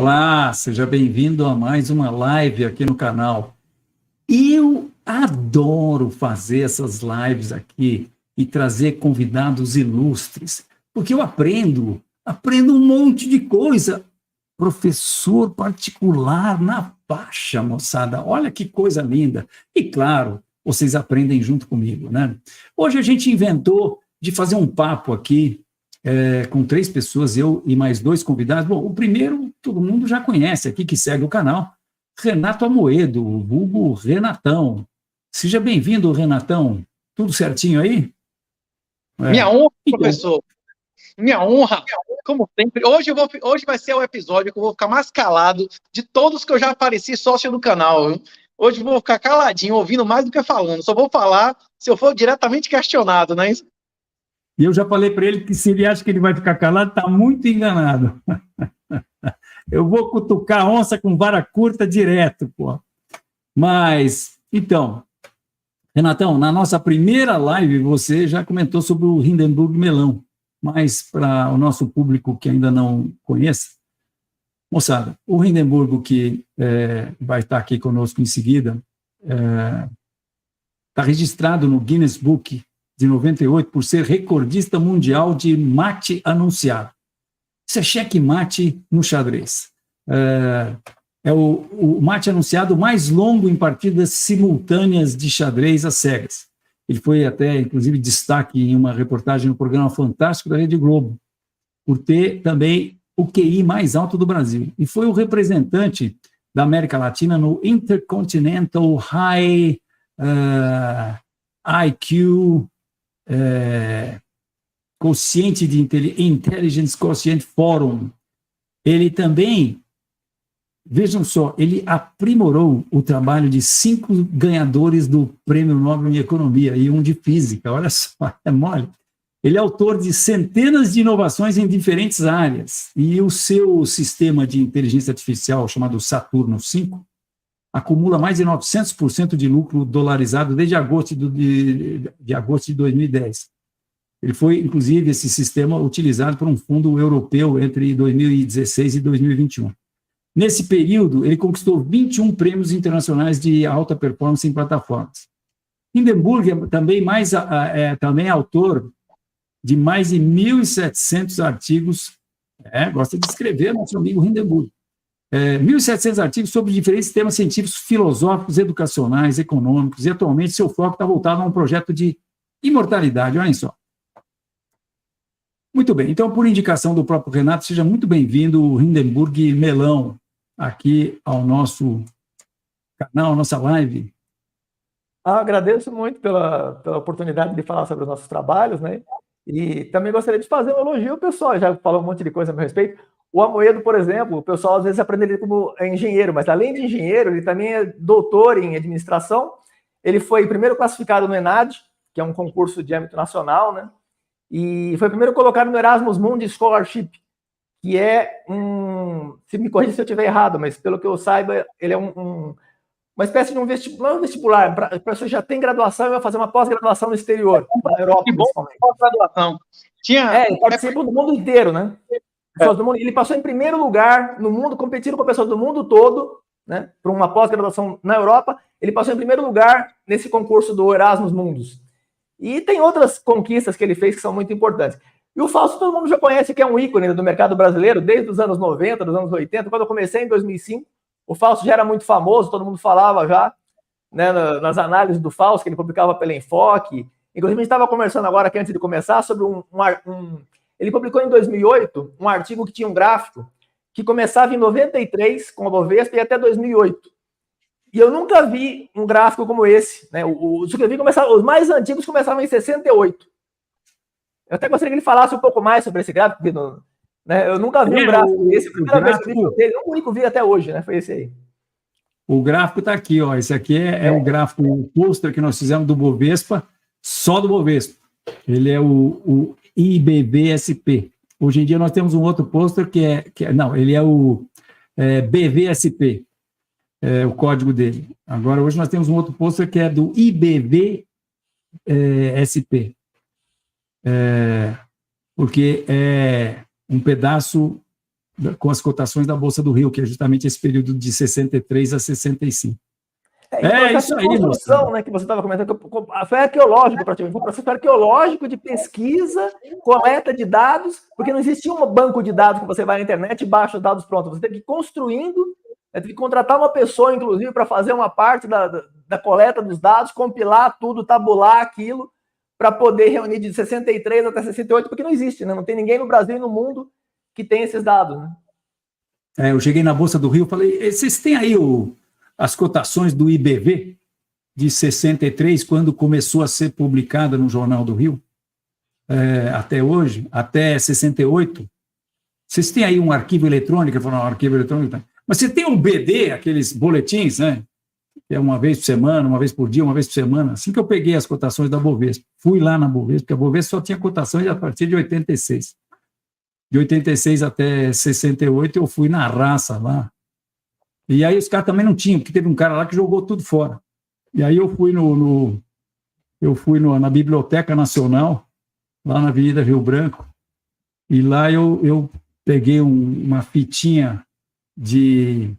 Olá, seja bem-vindo a mais uma live aqui no canal. Eu adoro fazer essas lives aqui e trazer convidados ilustres, porque eu aprendo um monte de coisa. Professor particular na faixa, moçada, olha que coisa linda. E claro, vocês aprendem junto comigo, né? Hoje a gente inventou de fazer um papo aqui com 3 pessoas, eu e mais 2 convidados. Bom, o primeiro todo mundo já conhece aqui, que segue o canal, Renato Amoedo, o vulgo Renatão. Seja bem-vindo, Renatão. Tudo certinho aí? Minha honra, professor. Minha honra, como sempre. Hoje vai ser o episódio que eu vou ficar mais calado de todos que eu já apareci sócio do canal. Viu? Hoje eu vou ficar caladinho, ouvindo mais do que falando. Só vou falar se eu for diretamente questionado, não é isso? E eu já falei para ele que se ele acha que ele vai ficar calado, está muito enganado. Eu vou cutucar a onça com vara curta direto, pô. Mas, então, Renatão, na nossa primeira live você já comentou sobre o Hindenburg Melão, mas para o nosso público que ainda não conhece, moçada, o Hindenburg que vai estar aqui conosco em seguida, está registrado no Guinness Book de 98 por ser recordista mundial de mate anunciado. Isso é checkmate no xadrez. É o mate anunciado mais longo em partidas simultâneas de xadrez às cegas. Ele foi até, inclusive, destaque em uma reportagem no programa Fantástico da Rede Globo, por ter também o QI mais alto do Brasil. E foi o representante da América Latina no Intercontinental High IQ Quociente de Intelligence Quotient Forum. Ele também, vejam só, ele aprimorou o trabalho de 5 ganhadores do Prêmio Nobel em Economia e um de Física, olha só, é mole. Ele é autor de centenas de inovações em diferentes áreas, e o seu sistema de inteligência artificial, chamado Saturno 5, acumula mais de 900% de lucro dolarizado desde agosto de agosto de 2010. Ele foi, inclusive, esse sistema utilizado por um fundo europeu entre 2016 e 2021. Nesse período, ele conquistou 21 prêmios internacionais de alta performance em plataformas. Hindenburg é também autor de mais de 1.700 artigos, gosta de escrever, nosso amigo Hindenburg, 1.700 artigos sobre diferentes temas científicos, filosóficos, educacionais, econômicos, e atualmente seu foco está voltado a um projeto de imortalidade, olhem só. Muito bem, então, por indicação do próprio Renato, seja muito bem-vindo, Hindenburg Melão, aqui ao nosso canal, nossa live. Agradeço muito pela oportunidade de falar sobre os nossos trabalhos, né? E também gostaria de fazer um elogio ao pessoal, já falou um monte de coisa a meu respeito. O Amoedo, por exemplo, o pessoal às vezes aprende ele como engenheiro, mas além de engenheiro, ele também é doutor em administração. Ele foi primeiro classificado no ENAD, que é um concurso de âmbito nacional, né? E foi primeiro colocado no Erasmus Mundus Scholarship, que é se me corrija se eu estiver errado, mas pelo que eu saiba, ele é uma espécie de um vestibular, para a pessoa já tem graduação e vai fazer uma pós-graduação no exterior, na Europa, principalmente. Pós-graduação. Ele participa do mundo inteiro, né? Ele passou em primeiro lugar no mundo, competindo com pessoas do mundo todo, né? Para uma pós-graduação na Europa, ele passou em primeiro lugar nesse concurso do Erasmus Mundus. E tem outras conquistas que ele fez que são muito importantes. E o Fausto todo mundo já conhece, que é um ícone do mercado brasileiro, desde os anos 90, dos anos 80. Quando eu comecei em 2005, o Fausto já era muito famoso, todo mundo falava já, né, nas análises do Fausto, que ele publicava pela Enfoque. Inclusive, a gente estava conversando agora, aqui antes de começar, sobre ele publicou em 2008 um artigo que tinha um gráfico que começava em 93, com a Bovespa, e até 2008. E eu nunca vi um gráfico como esse, né? Os mais antigos começavam em 68. Eu até gostaria que ele falasse um pouco mais sobre esse gráfico, porque né, eu nunca vi um gráfico desse. A primeira vez que eu vi dele, o único vi até hoje, né? Foi esse aí. O gráfico está aqui, ó. Esse aqui é o gráfico, o pôster que nós fizemos do Bovespa, só do Bovespa. Ele é o IBVSP. Hoje em dia nós temos um outro pôster ele é o BVSP. O código dele. Agora, hoje nós temos um outro pôster que é do IBVSP, porque é um pedaço com as cotações da Bolsa do Rio, que é justamente esse período de 63 a 65. Isso aí, construção, né, que você estava comentando, foi arqueológico praticamente, foi um processo arqueológico de pesquisa, coleta de dados, porque não existia um banco de dados que você vai na internet e baixa os dados prontos, você teve que ir construindo, teve que contratar uma pessoa, inclusive, para fazer uma parte da coleta dos dados, compilar tudo, tabular aquilo, para poder reunir de 63 até 68, porque não existe, né? Não tem ninguém no Brasil e no mundo que tem esses dados, né? Eu cheguei na Bolsa do Rio e falei, vocês têm aí as cotações do IBV de 63, quando começou a ser publicada no Jornal do Rio, até hoje, até 68. Vocês têm aí um arquivo eletrônico? Eu falei, não, arquivo eletrônico. Mas você tem um BD, aqueles boletins, né? Que é uma vez por semana, uma vez por dia, uma vez por semana. Assim que eu peguei as cotações da Bovespa, fui lá na Bovespa, porque a Bovespa só tinha cotações a partir de 86. De 86 até 68, eu fui na raça lá. E aí os caras também não tinham, porque teve um cara lá que jogou tudo fora. E aí eu fui na Biblioteca Nacional, lá na Avenida Rio Branco, e lá eu peguei uma fitinha de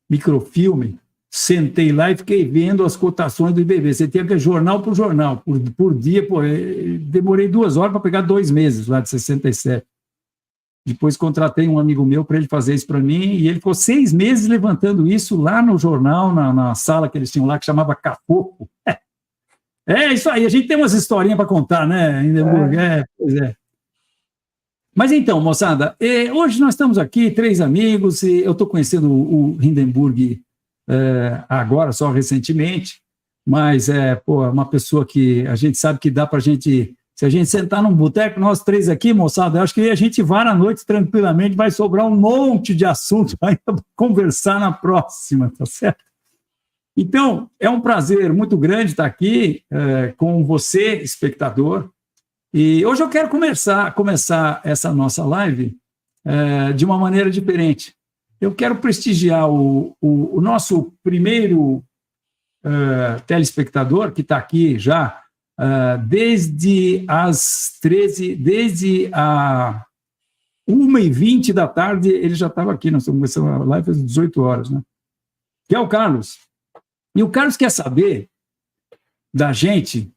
microfilme, sentei lá e fiquei vendo as cotações do IBV. Você tinha que ir jornal por jornal, por dia. Demorei 2 horas para pegar 2 meses lá de 67. Depois contratei um amigo meu para ele fazer isso para mim, e ele ficou 6 meses levantando isso lá no jornal, na sala que eles tinham lá, que chamava Cafoco. Isso aí, a gente tem umas historinhas para contar, né, Hindenburg? Pois é. Mas então, moçada, hoje nós estamos aqui, 3 amigos, e eu estou conhecendo o Hindenburg agora, só recentemente, mas é uma pessoa que a gente sabe que dá para a gente... Se a gente sentar num boteco, nós 3 aqui, moçada, eu acho que a gente vai à noite tranquilamente, vai sobrar um monte de assunto ainda para conversar na próxima, tá certo? Então, é um prazer muito grande estar aqui com você, espectador, e hoje eu quero começar essa nossa live de uma maneira diferente. Eu quero prestigiar o nosso primeiro telespectador, que está aqui já, desde as 1h20 da tarde, ele já estava aqui, nós estamos começando a live às 18 horas, né? Que é o Carlos. E o Carlos quer saber da gente,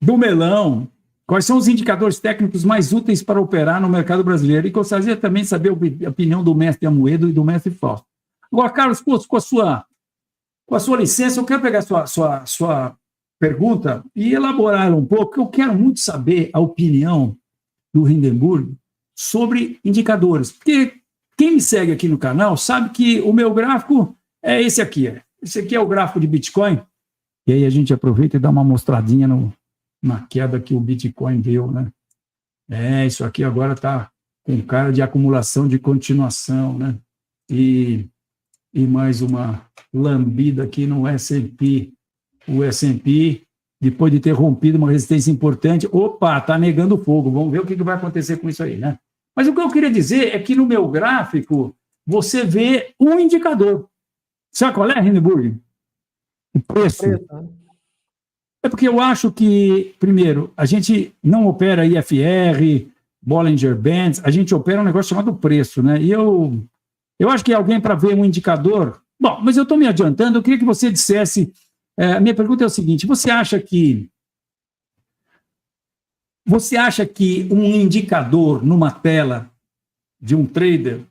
do melão, quais são os indicadores técnicos mais úteis para operar no mercado brasileiro, e gostaria também de saber a opinião do mestre Amoedo e do mestre Fausto. Agora, Carlos, com a sua licença, eu quero pegar sua pergunta e elaborar ela um pouco, porque eu quero muito saber a opinião do Hindenburg sobre indicadores. Porque quem me segue aqui no canal sabe que o meu gráfico é esse aqui. Esse aqui é o gráfico de Bitcoin. E aí a gente aproveita e dá uma mostradinha na queda que o Bitcoin deu, né? Isso aqui agora está com cara de acumulação de continuação, né? E mais uma lambida aqui no S&P. O S&P, depois de ter rompido uma resistência importante, está negando fogo. Vamos ver o que vai acontecer com isso aí, né? Mas o que eu queria dizer é que no meu gráfico você vê um indicador. Sabe qual é, Hindenburg? O preço. É porque eu acho que, primeiro, a gente não opera IFR, Bollinger Bands, a gente opera um negócio chamado preço, né? E eu acho que alguém para ver um indicador... Bom, mas eu estou me adiantando, eu queria que você dissesse... A minha pergunta é o seguinte, você acha que um indicador numa tela de um trader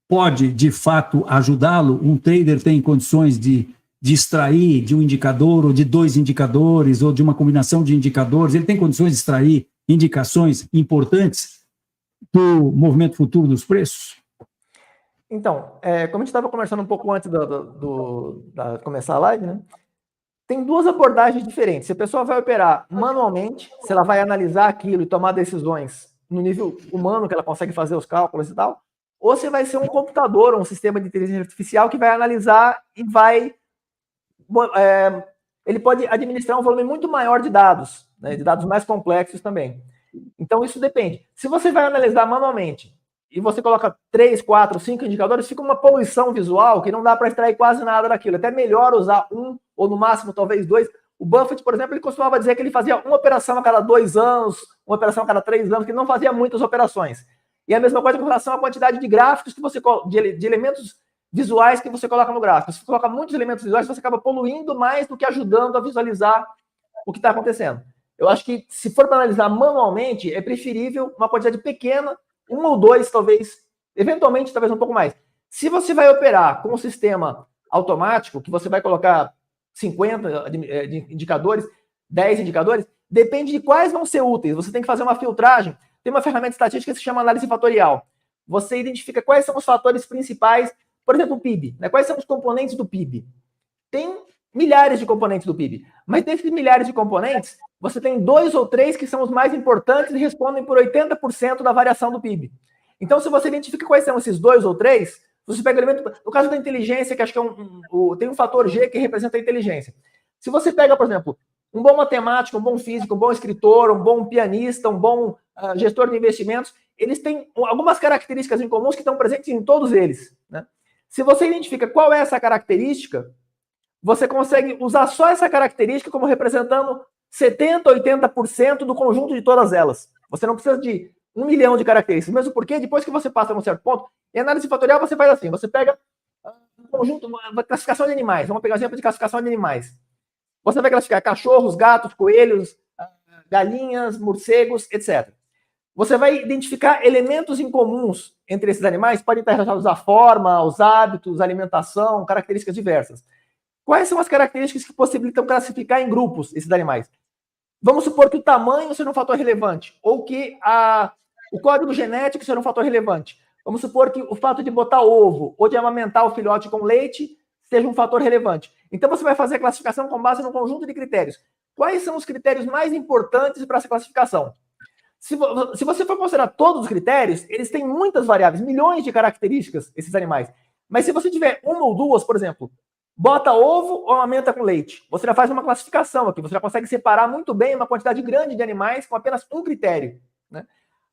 pode, de fato, ajudá-lo? Um trader tem condições de extrair de um indicador, ou de 2 indicadores, ou de uma combinação de indicadores, ele tem condições de extrair indicações importantes do movimento futuro dos preços? Então, como a gente estava conversando um pouco antes da começar a live, né? Tem 2 abordagens diferentes. Se a pessoa vai operar manualmente, se ela vai analisar aquilo e tomar decisões no nível humano, que ela consegue fazer os cálculos e tal, ou se vai ser um computador, um sistema de inteligência artificial que vai analisar e vai... ele pode administrar um volume muito maior de dados, né? De dados mais complexos também. Então, isso depende. Se você vai analisar manualmente, e você coloca 3, 4, 5 indicadores, fica uma poluição visual que não dá para extrair quase nada daquilo. Até melhor usar 1, ou no máximo talvez 2. O Buffett, por exemplo, ele costumava dizer que ele fazia uma operação a cada 2 anos, uma operação a cada 3 anos, que não fazia muitas operações. E a mesma coisa com relação à quantidade de gráficos que você de elementos visuais que você coloca no gráfico. Se você coloca muitos elementos visuais, você acaba poluindo mais do que ajudando a visualizar o que está acontecendo. Eu acho que, se for para analisar manualmente, é preferível uma quantidade pequena, 1 ou 2, talvez, eventualmente, talvez um pouco mais. Se você vai operar com um sistema automático, que você vai colocar 50 indicadores, 10 indicadores, depende de quais vão ser úteis. Você tem que fazer uma filtragem. Tem uma ferramenta estatística que se chama análise fatorial. Você identifica quais são os fatores principais, por exemplo, o PIB. Né? Quais são os componentes do PIB? Tem milhares de componentes do PIB. Mas desses milhares de componentes, você tem 2 ou 3 que são os mais importantes e respondem por 80% da variação do PIB. Então, se você identifica quais são esses 2 ou 3, você pega o elemento... No caso da inteligência, que acho que tem um fator G que representa a inteligência. Se você pega, por exemplo, um bom matemático, um bom físico, um bom escritor, um bom pianista, um bom gestor de investimentos, eles têm algumas características em comuns que estão presentes em todos eles. Né? Se você identifica qual é essa característica, você consegue usar só essa característica como representando 70%, 80% do conjunto de todas elas. Você não precisa de 1 milhão de características, mesmo porque depois que você passa num certo ponto, em análise fatorial você faz assim, você pega um conjunto, uma classificação de animais, vamos pegar um exemplo de classificação de animais. Você vai classificar cachorros, gatos, coelhos, galinhas, morcegos, etc. Você vai identificar elementos incomuns entre esses animais, podem estar relacionados à forma, aos hábitos, à alimentação, características diversas. Quais são as características que possibilitam classificar em grupos esses animais? Vamos supor que o tamanho seja um fator relevante, ou que o código genético seja um fator relevante. Vamos supor que o fato de botar ovo ou de amamentar o filhote com leite seja um fator relevante. Então você vai fazer a classificação com base num conjunto de critérios. Quais são os critérios mais importantes para essa classificação? Se você for considerar todos os critérios, eles têm muitas variáveis, milhões de características, esses animais. Mas se você tiver 1 ou 2, por exemplo, bota ovo ou amamenta com leite, você já faz uma classificação aqui, você já consegue separar muito bem uma quantidade grande de animais com apenas um critério. Né?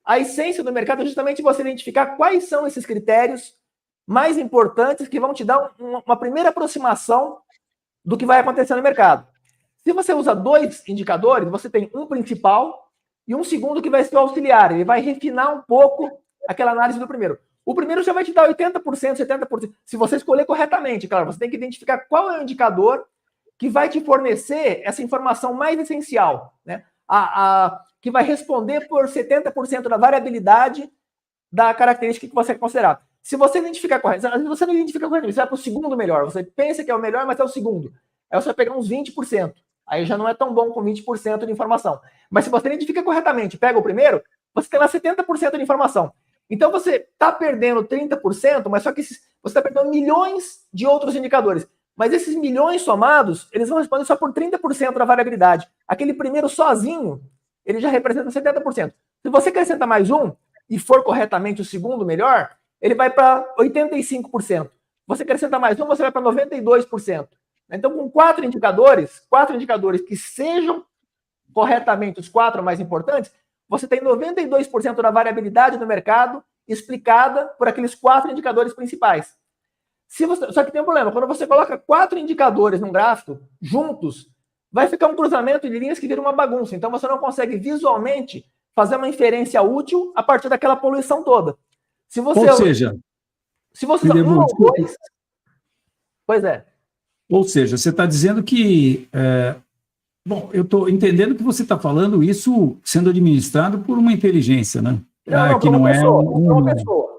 A essência do mercado é justamente você identificar quais são esses critérios mais importantes que vão te dar uma primeira aproximação do que vai acontecer no mercado. Se você usa 2 indicadores, você tem um principal e um segundo que vai ser o auxiliar. Ele vai refinar um pouco aquela análise do primeiro. O primeiro já vai te dar 80%, 70%. Se você escolher corretamente, claro, você tem que identificar qual é o indicador que vai te fornecer essa informação mais essencial, né? Que vai responder por 70% da variabilidade da característica que você quer considerar. Se você identificar corretamente, às vezes você não identifica corretamente, você vai para o segundo melhor. Você pensa que é o melhor, mas é o segundo. Aí você vai pegar uns 20%. Aí já não é tão bom com 20% de informação. Mas se você identifica corretamente, pega o primeiro, você tem lá 70% de informação. Então você está perdendo 30%, mas só que você está perdendo milhões de outros indicadores. Mas esses milhões somados, eles vão responder só por 30% da variabilidade. Aquele primeiro sozinho, ele já representa 70%. Se você acrescenta mais um, e for corretamente o segundo melhor, ele vai para 85%. Você acrescenta mais um, você vai para 92%. Então, com 4 indicadores que sejam corretamente os 4 mais importantes, você tem 92% da variabilidade do mercado explicada por aqueles 4 indicadores principais. Só que tem um problema, quando você coloca 4 indicadores num gráfico, juntos, vai ficar um cruzamento de linhas que vira uma bagunça. Então, você não consegue visualmente fazer uma inferência útil a partir daquela poluição toda. Se você usa 1 ou 2... Pois é. Ou seja, você está dizendo que... Bom, eu estou entendendo que você está falando isso sendo administrado por uma inteligência, né? Não, que não é uma pessoa.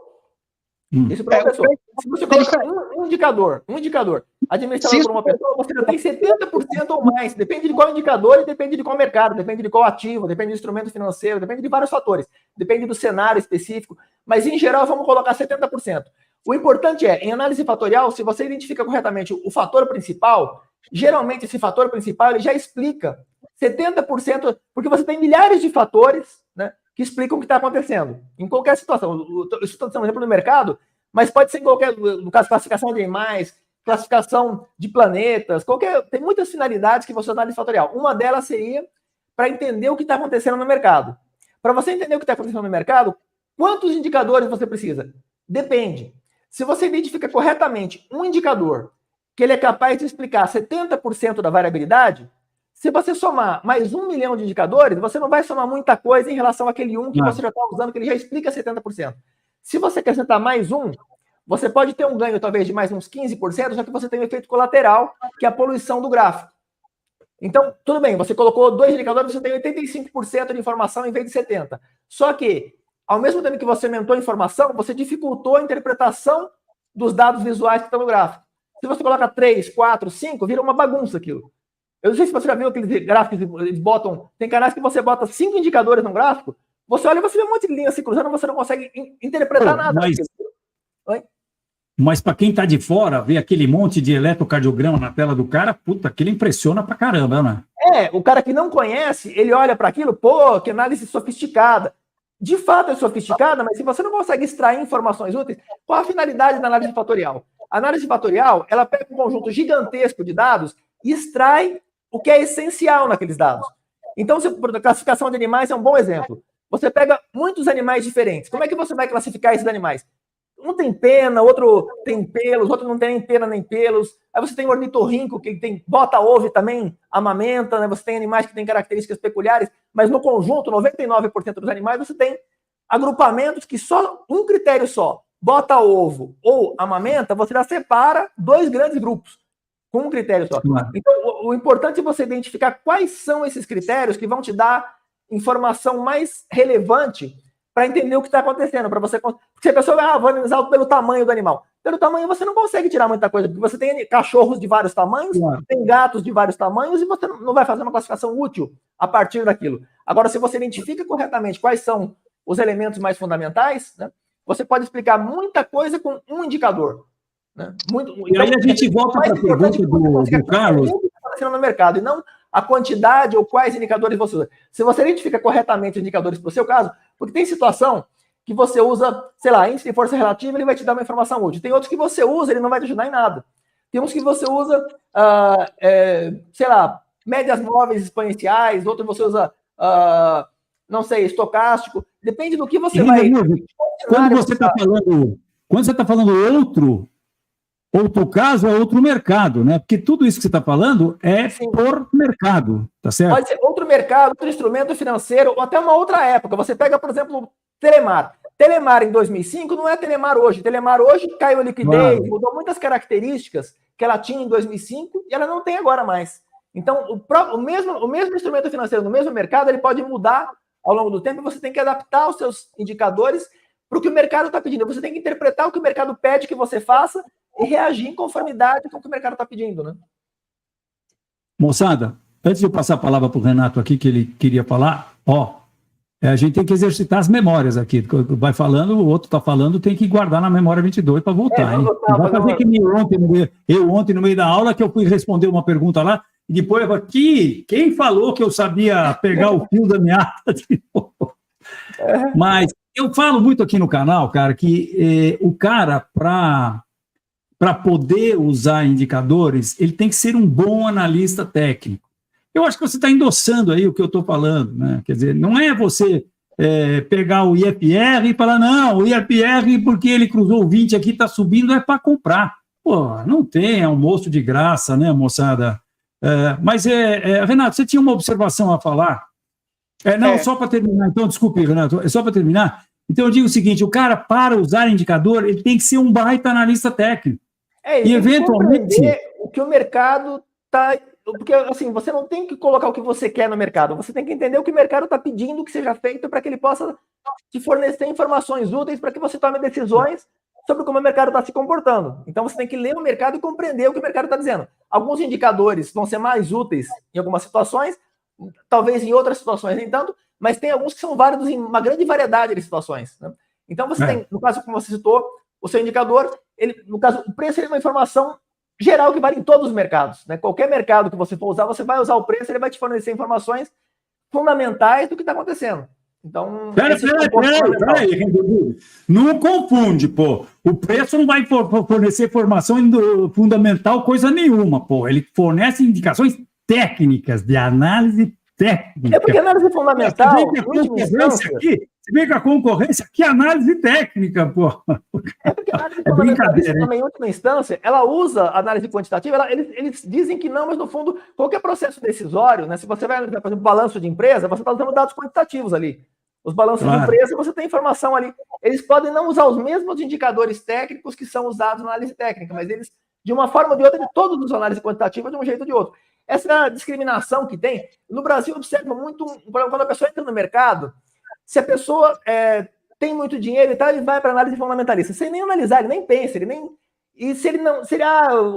Isso para uma pessoa. Se você colocar um indicador administrado por uma pessoa, você já tem 70% ou mais. Depende de qual indicador e depende de qual mercado, depende de qual ativo, depende do instrumento financeiro, depende de vários fatores. Depende do cenário específico. Mas, em geral, vamos colocar 70%. O importante é, em análise fatorial, se você identifica corretamente o fator principal, geralmente esse fator principal ele já explica 70%, porque você tem milhares de fatores, né, que explicam o que está acontecendo. Em qualquer situação. Isso estou dando um exemplo no mercado, mas pode ser em qualquer, no caso, classificação de animais, classificação de planetas, tem muitas finalidades que você analisa fatorial. Uma delas seria para entender o que está acontecendo no mercado. Para você entender o que está acontecendo no mercado, quantos indicadores você precisa? Depende. Se você identifica corretamente um indicador que ele é capaz de explicar 70% da variabilidade, Se você somar mais 1 milhão de indicadores, você não vai somar muita coisa em relação àquele um que você já está usando, que ele já explica 70%. Se você acrescentar mais um, você pode ter um ganho talvez de mais uns 15%, só que você tem um efeito colateral, que é a poluição do gráfico. Então, tudo bem, você colocou 2 indicadores, você tem 85% de informação em vez de 70%. Só que, ao mesmo tempo que você aumentou a informação, você dificultou a interpretação dos dados visuais que estão no gráfico. Se você coloca 3, 4, 5, vira uma bagunça aquilo. Eu não sei se você já viu aqueles gráficos que eles botam... Tem canais que você bota 5 indicadores no gráfico, você olha e você vê um monte de linhas se cruzando, você não consegue interpretar nada. Mas para quem está de fora, ver aquele monte de eletrocardiograma na tela do cara, puta, aquilo impressiona pra caramba, né? O cara que não conhece, ele olha para aquilo, pô, que análise sofisticada. De fato é sofisticada, mas se você não consegue extrair informações úteis, qual a finalidade da análise fatorial? A análise fatorial, ela pega um conjunto gigantesco de dados e extrai o que é essencial naqueles dados. Então, a classificação de animais é um bom exemplo. Você pega muitos animais diferentes. Como é que você vai classificar esses animais? Um tem pena, outro tem pelos, outro não tem nem pena nem pelos. Aí você tem o ornitorrinco, que tem bota ovo e também amamenta, né? Você tem animais que têm características peculiares, mas no conjunto, 99% dos animais, você tem agrupamentos que só um critério só, bota ovo ou amamenta, você já separa 2 grandes grupos, com um critério só. Então, o importante é você identificar quais são esses critérios que vão te dar informação mais relevante para entender o que está acontecendo, para você... Porque a pessoa vou analisar pelo tamanho do animal. Pelo tamanho você não consegue tirar muita coisa, porque você tem cachorros de vários tamanhos, tem gatos de vários tamanhos, e você não vai fazer uma classificação útil a partir daquilo. Agora, se você identifica corretamente quais são os elementos mais fundamentais, né, você pode explicar muita coisa com um indicador. Né? E aí a gente volta para a pergunta do Carlos. O que está acontecendo no mercado, e não a quantidade ou quais indicadores você usa. Se você identifica corretamente os indicadores para o seu caso, porque tem situação que você usa, sei lá, índice de força relativa, ele vai te dar uma informação útil. Tem outros que você usa, ele não vai te ajudar em nada. Tem uns que você usa, sei lá, médias móveis exponenciais, outros você usa, não sei, estocástico. Depende do que você vai... Quando você está falando outro caso, é outro mercado, né? Porque tudo isso que você está falando é por mercado, tá certo? Pode ser outro mercado, outro instrumento financeiro, ou até uma outra época. Você pega, por exemplo, Telemar. Telemar em 2005 não é Telemar hoje. Telemar hoje caiu a liquidez, mudou muitas características que ela tinha em 2005 e ela não tem agora mais. Então, o mesmo instrumento financeiro no mesmo mercado, ele pode mudar ao longo do tempo e você tem que adaptar os seus indicadores para o que o mercado está pedindo. Você tem que interpretar o que o mercado pede que você faça e reagir em conformidade com o que o mercado está pedindo, né? Moçada, antes de eu passar a palavra para o Renato aqui, que ele queria falar, a gente tem que exercitar as memórias aqui. Vai falando, o outro está falando, tem que guardar na memória 22 para voltar, hein? Vai fazer que eu ontem, no meio da aula, que eu fui responder uma pergunta lá, e depois eu falei, quem falou que eu sabia pegar o fio da meada de novo? Mas eu falo muito aqui no canal, cara, que o cara, para poder usar indicadores, ele tem que ser um bom analista técnico. Eu acho que você está endossando aí o que eu estou falando, né? Quer dizer, não é você pegar o IFR e falar, não, o IFR, porque ele cruzou 20 aqui, está subindo, é para comprar. Pô, não tem almoço de graça, né, moçada? Mas, Renato, você tinha uma observação a falar? Só para terminar, então, desculpe, Renato, é só para terminar. Então, eu digo o seguinte, o cara, para usar indicador, ele tem que ser um baita analista técnico. E eventualmente... o que o mercado está... Porque, assim, você não tem que colocar o que você quer no mercado, você tem que entender o que o mercado está pedindo que seja feito para que ele possa te fornecer informações úteis para que você tome decisões sobre como o mercado está se comportando. Então, você tem que ler o mercado e compreender o que o mercado está dizendo. Alguns indicadores vão ser mais úteis em algumas situações, talvez em outras situações nem tanto, mas tem alguns que são válidos em uma grande variedade de situações. Né? Então, você tem, no caso como você citou, o seu indicador, no caso, o preço é uma informação geral que vale em todos os mercados. Né? Qualquer mercado que você for usar, você vai usar o preço, ele vai te fornecer informações fundamentais do que está acontecendo. Então, peraí, não confunde, pô. O preço não vai fornecer informação fundamental coisa nenhuma, pô. Ele fornece indicações técnicas, de análise técnica. É porque a análise fundamental, você vê que a concorrência aqui é análise técnica, pô. É porque a análise fundamentalista, também, em última instância, ela usa a análise quantitativa, eles dizem que não, mas no fundo, qualquer processo decisório, né, se você vai analisar, por exemplo, balanço de empresa, você está usando dados quantitativos ali. Os balanços de empresa, você tem informação ali. Eles podem não usar os mesmos indicadores técnicos que são usados na análise técnica, mas eles, de uma forma ou de outra, todos usam análise quantitativa de um jeito ou de outro. Essa discriminação que tem, no Brasil, observa muito, quando a pessoa entra no mercado, se a pessoa tem muito dinheiro e tal, ele vai para análise fundamentalista, sem nem analisar, ele nem pensa, ele nem... E se ele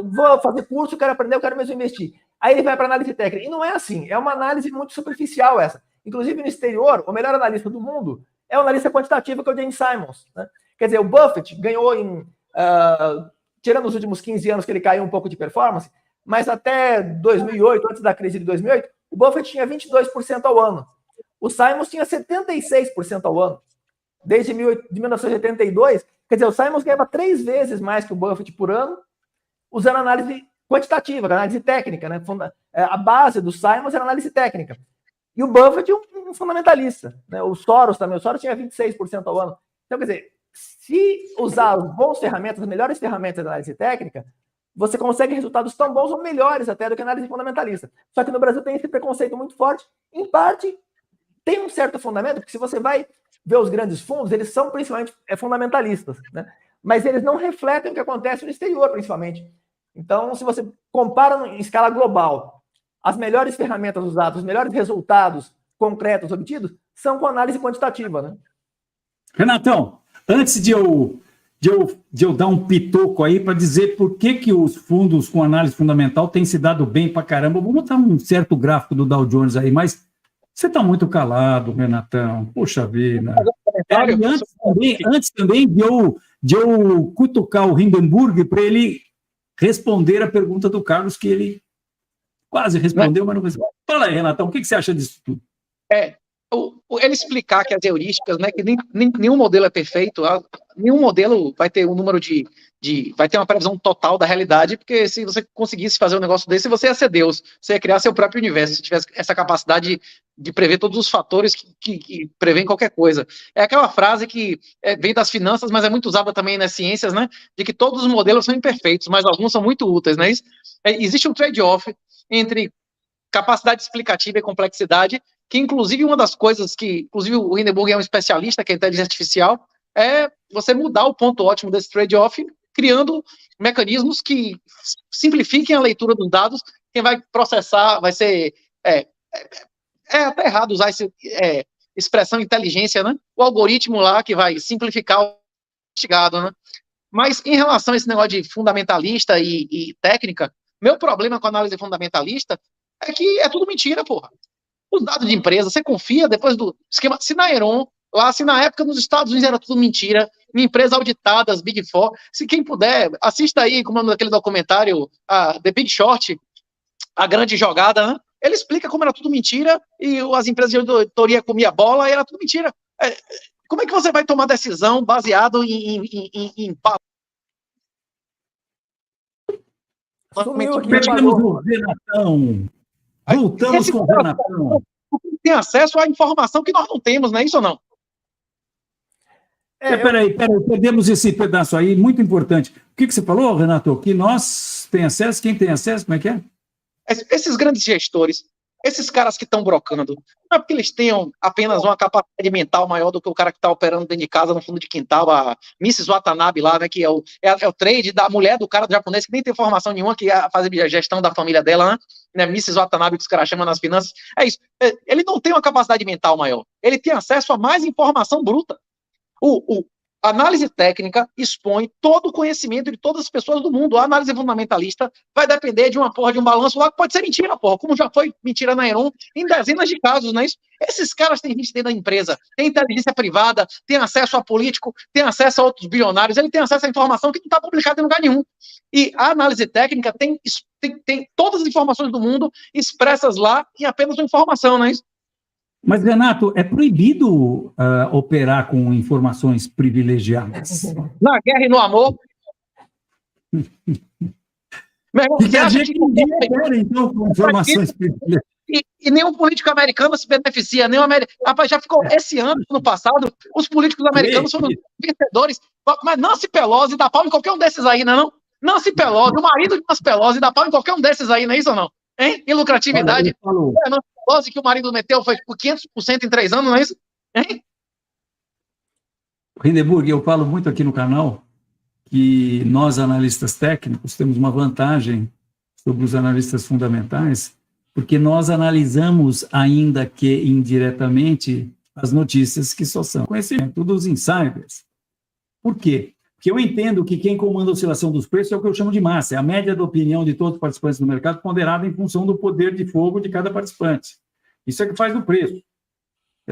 vou fazer curso, eu quero aprender, eu quero mesmo investir. Aí ele vai para análise técnica. E não é assim, é uma análise muito superficial essa. Inclusive, no exterior, o melhor analista do mundo é o analista quantitativo, que é o James Simons. Né? Quer dizer, o Buffett ganhou tirando os últimos 15 anos que ele caiu um pouco de performance, mas até 2008, antes da crise de 2008, o Buffett tinha 22% ao ano. O Simons tinha 76% ao ano. Desde 1982, quer dizer, o Simons ganhava 3 vezes mais que o Buffett por ano, usando análise quantitativa, análise técnica. Né? A base do Simons era análise técnica. E o Buffett um fundamentalista. Né? O Soros também. O Soros tinha 26% ao ano. Então, quer dizer, se usar as boas ferramentas, as melhores ferramentas da análise técnica, você consegue resultados tão bons ou melhores até do que a análise fundamentalista. Só que no Brasil tem esse preconceito muito forte. Em parte, tem um certo fundamento, porque se você vai ver os grandes fundos, eles são principalmente fundamentalistas. Né? Mas eles não refletem o que acontece no exterior, principalmente. Então, se você compara em escala global, as melhores ferramentas usadas, os melhores resultados concretos obtidos são com análise quantitativa, né? Renatão, antes de eu dar um pitoco aí para dizer por que os fundos com análise fundamental têm se dado bem para caramba, vou botar um certo gráfico do Dow Jones aí, mas você está muito calado, Renatão. Poxa vida. Antes também de eu cutucar o Hindenburg para ele responder a pergunta do Carlos, que ele quase respondeu, mas não respondeu. Fala aí, Renatão, o que você acha disso tudo? Ele explicar que as heurísticas, né, que nenhum modelo é perfeito, nenhum modelo vai ter um número vai ter uma previsão total da realidade, porque se você conseguisse fazer um negócio desse, você ia ser Deus, você ia criar seu próprio universo, se tivesse essa capacidade de prever todos os fatores que prevêem qualquer coisa. É aquela frase que vem das finanças, mas é muito usada também nas ciências, né, de que todos os modelos são imperfeitos, mas alguns são muito úteis, né? Existe um trade-off entre capacidade explicativa e complexidade, que inclusive uma das coisas que, inclusive o Hindenburg é um especialista, que é a inteligência artificial, é você mudar o ponto ótimo desse trade-off, criando mecanismos que simplifiquem a leitura dos dados. Quem vai processar vai ser... até errado usar essa expressão inteligência, né? O algoritmo lá que vai simplificar o investigado, né? Mas em relação a esse negócio de fundamentalista e técnica, meu problema com a análise fundamentalista é que é tudo mentira, porra. Os dados de empresa, você confia depois do esquema... Se na Enron, se na época nos Estados Unidos era tudo mentira, em empresas auditadas, Big Four, se quem puder, assista aí, como é aquele documentário, The Big Short, A Grande Jogada, né? Ele explica como era tudo mentira e as empresas de auditoria comiam bola e era tudo mentira. Como é que você vai tomar decisão baseado em Sumiu aqui, Pegamos o Renatão. Voltamos com o Renatão. Tem acesso à informação que nós não temos, não é isso ou não? Peraí, perdemos esse pedaço aí, muito importante. O que você falou, Renato? Que nós tem acesso? Quem tem acesso? Como é que é? Esses grandes gestores, esses caras que estão brocando, não é porque eles tenham apenas uma capacidade mental maior do que o cara que está operando dentro de casa, no fundo de quintal, a Mrs. Watanabe lá, né, que é o trade da mulher do cara do japonês, que nem tem formação nenhuma, que faz a gestão da família dela, né, Mrs. Watanabe, que os caras chamam nas finanças. É isso. Ele não tem uma capacidade mental maior. Ele tem acesso a mais informação bruta. A análise técnica expõe todo o conhecimento de todas as pessoas do mundo. A análise fundamentalista vai depender de uma porra de um balanço lá que pode ser mentira, porra, como já foi mentira na Enron em dezenas de casos, não é isso? Esses caras têm gente dentro da empresa, tem inteligência privada, tem acesso a político, tem acesso a outros bilionários, ele tem acesso a informação que não está publicada em lugar nenhum. E a análise técnica tem todas as informações do mundo expressas lá em apenas uma informação, não é isso? Mas, Renato, é proibido operar com informações privilegiadas? Na guerra e no amor. Meu irmão, você acha que ninguém opera, então, com informações privilegiadas? E nenhum político americano se beneficia, nem o americano. Rapaz, já ficou esse ano passado, os políticos americanos foram vencedores. Mas Nancy Pelosi dá pau em qualquer um desses aí, não é não? Nancy Pelosi, o marido de Nancy Pelosi dá pau em qualquer um desses aí, não é isso ou não? Hein? Em lucratividade. Olha, Nancy Pelosi que o marido meteu foi por 500% em 3 anos, não é isso? Hein? Hindenburg, eu falo muito aqui no canal que nós, analistas técnicos, temos uma vantagem sobre os analistas fundamentais, porque nós analisamos, ainda que indiretamente, as notícias que só são conhecimento dos insiders. Por quê? Porque eu entendo que quem comanda a oscilação dos preços é o que eu chamo de massa, é a média da opinião de todos os participantes do mercado ponderada em função do poder de fogo de cada participante. Isso é que faz o preço.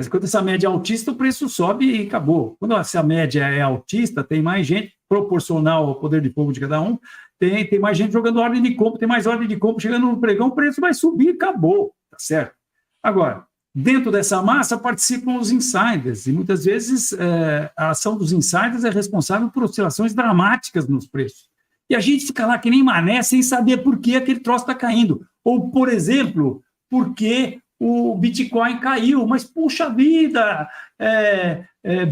Quando essa média é altista, o preço sobe e acabou. Quando essa média é altista, tem mais gente, proporcional ao poder de fogo de cada um, tem mais gente jogando ordem de compra, tem mais ordem de compra chegando no pregão, o preço vai subir e acabou, tá certo? Agora, dentro dessa massa participam os insiders, e muitas vezes a ação dos insiders é responsável por oscilações dramáticas nos preços. E a gente fica lá que nem mané sem saber por que aquele troço está caindo. Ou, por exemplo, por que o Bitcoin caiu, mas puxa vida,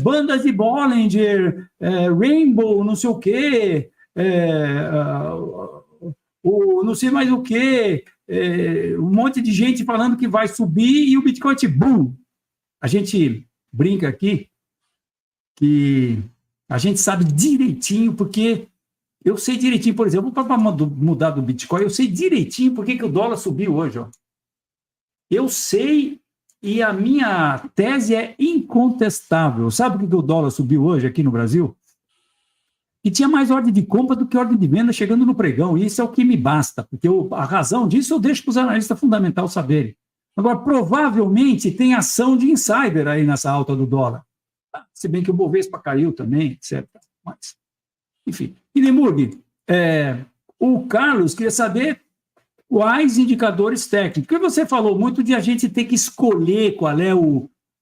bandas de Bollinger, Rainbow, não sei o quê, não sei mais o quê, um monte de gente falando que vai subir e o Bitcoin, bum! A gente brinca aqui que a gente sabe direitinho, porque eu sei direitinho, por exemplo, para mudar do Bitcoin, eu sei direitinho por que o dólar subiu hoje, ó. Eu sei, e a minha tese é incontestável. Sabe por que o dólar subiu hoje aqui no Brasil? E tinha mais ordem de compra do que ordem de venda chegando no pregão, e isso é o que me basta, porque a razão disso eu deixo para os analistas fundamentais saberem. Agora, provavelmente tem ação de insider aí nessa alta do dólar. Se bem que o Bovespa caiu também, etc. Mas, enfim. Hindenburg, o Carlos queria saber quais indicadores técnicos? Porque você falou muito de a gente ter que escolher qual é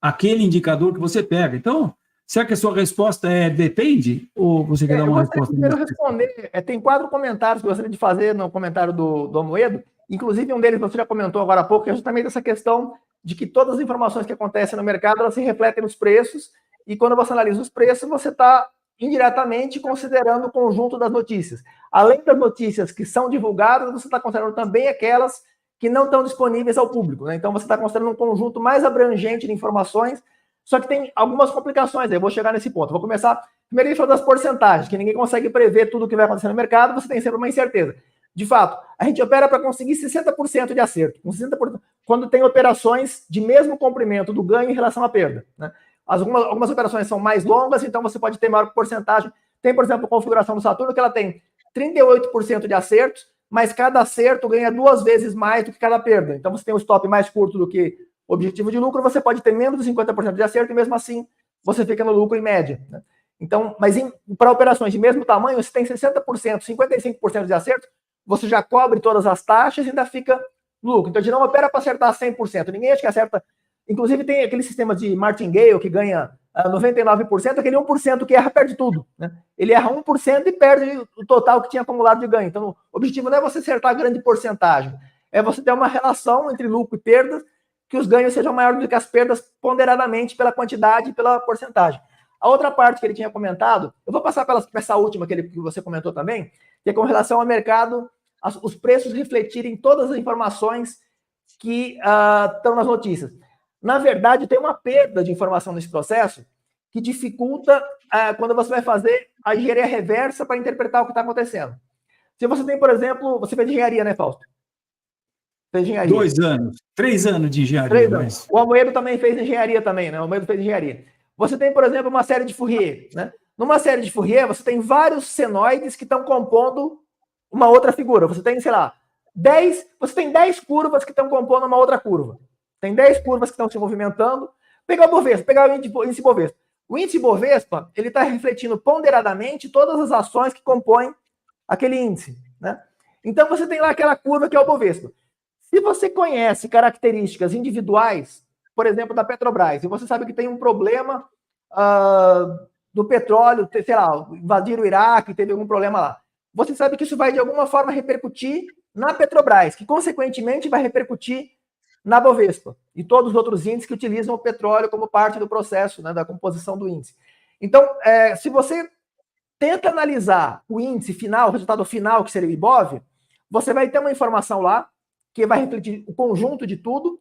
aquele indicador que você pega. Então, será que a sua resposta depende? Ou você quer dar uma resposta? Eu quero responder. Tem 4 comentários que eu gostaria de fazer no comentário do Amoedo. Inclusive, um deles você já comentou agora há pouco, que é justamente essa questão de que todas as informações que acontecem no mercado, elas se refletem nos preços, e quando você analisa os preços, você está indiretamente considerando o conjunto das notícias. Além das notícias que são divulgadas, você está considerando também aquelas que não estão disponíveis ao público, né? Então, você está considerando um conjunto mais abrangente de informações, só que tem algumas complicações, aí eu vou chegar nesse ponto. Vou começar, primeiro, a falar das porcentagens, que ninguém consegue prever tudo o que vai acontecer no mercado, você tem sempre uma incerteza. De fato, a gente opera para conseguir 60% de acerto, com 60%, quando tem operações de mesmo comprimento do ganho em relação à perda, né? Algumas operações são mais longas, então você pode ter maior porcentagem. Tem, por exemplo, a configuração do Saturno, que ela tem 38% de acertos, mas cada acerto ganha 2 vezes mais do que cada perda. Então você tem um stop mais curto do que o objetivo de lucro, você pode ter menos de 50% de acerto e mesmo assim você fica no lucro em média, né? Então, mas para operações de mesmo tamanho, você tem 60%, 55% de acerto, você já cobre todas as taxas e ainda fica no lucro. Então a gente não opera para acertar 100%. Ninguém acha que acerta. Inclusive, tem aquele sistema de martingale que ganha 99%, aquele 1% que erra, perde tudo, né? Ele erra 1% e perde o total que tinha acumulado de ganho. Então, o objetivo não é você acertar a grande porcentagem, é você ter uma relação entre lucro e perdas, que os ganhos sejam maiores do que as perdas ponderadamente pela quantidade e pela porcentagem. A outra parte que ele tinha comentado, eu vou passar para essa última que você comentou também, que é com relação ao mercado, os preços refletirem todas as informações que estão nas notícias. Na verdade, tem uma perda de informação nesse processo que dificulta quando você vai fazer a engenharia reversa para interpretar o que está acontecendo. Se você tem, por exemplo, você fez engenharia, né, Fausto? Fez engenharia. 2 anos, 3 anos de engenharia. 3 anos. Mas... O Amoedo também fez engenharia também, né? O Amoedo fez engenharia. Você tem, por exemplo, uma série de Fourier, né? Numa série de Fourier, você tem vários senoides que estão compondo uma outra figura. Você tem, sei lá, 10 curvas que estão compondo uma outra curva. Tem 10 curvas que estão se movimentando. Pegar o Bovespa, pegar o índice Bovespa. O índice Bovespa, ele está refletindo ponderadamente todas as ações que compõem aquele índice, né? Então, você tem lá aquela curva que é o Bovespa. Se você conhece características individuais, por exemplo, da Petrobras, e você sabe que tem um problema do petróleo, sei lá, invadir o Iraque, teve algum problema lá. Você sabe que isso vai, de alguma forma, repercutir na Petrobras, que, consequentemente, vai repercutir na Bovespa e todos os outros índices que utilizam o petróleo como parte do processo, né, da composição do índice. Então, se você tenta analisar o índice final, o resultado final, que seria o IBOV, você vai ter uma informação lá que vai refletir o conjunto de tudo.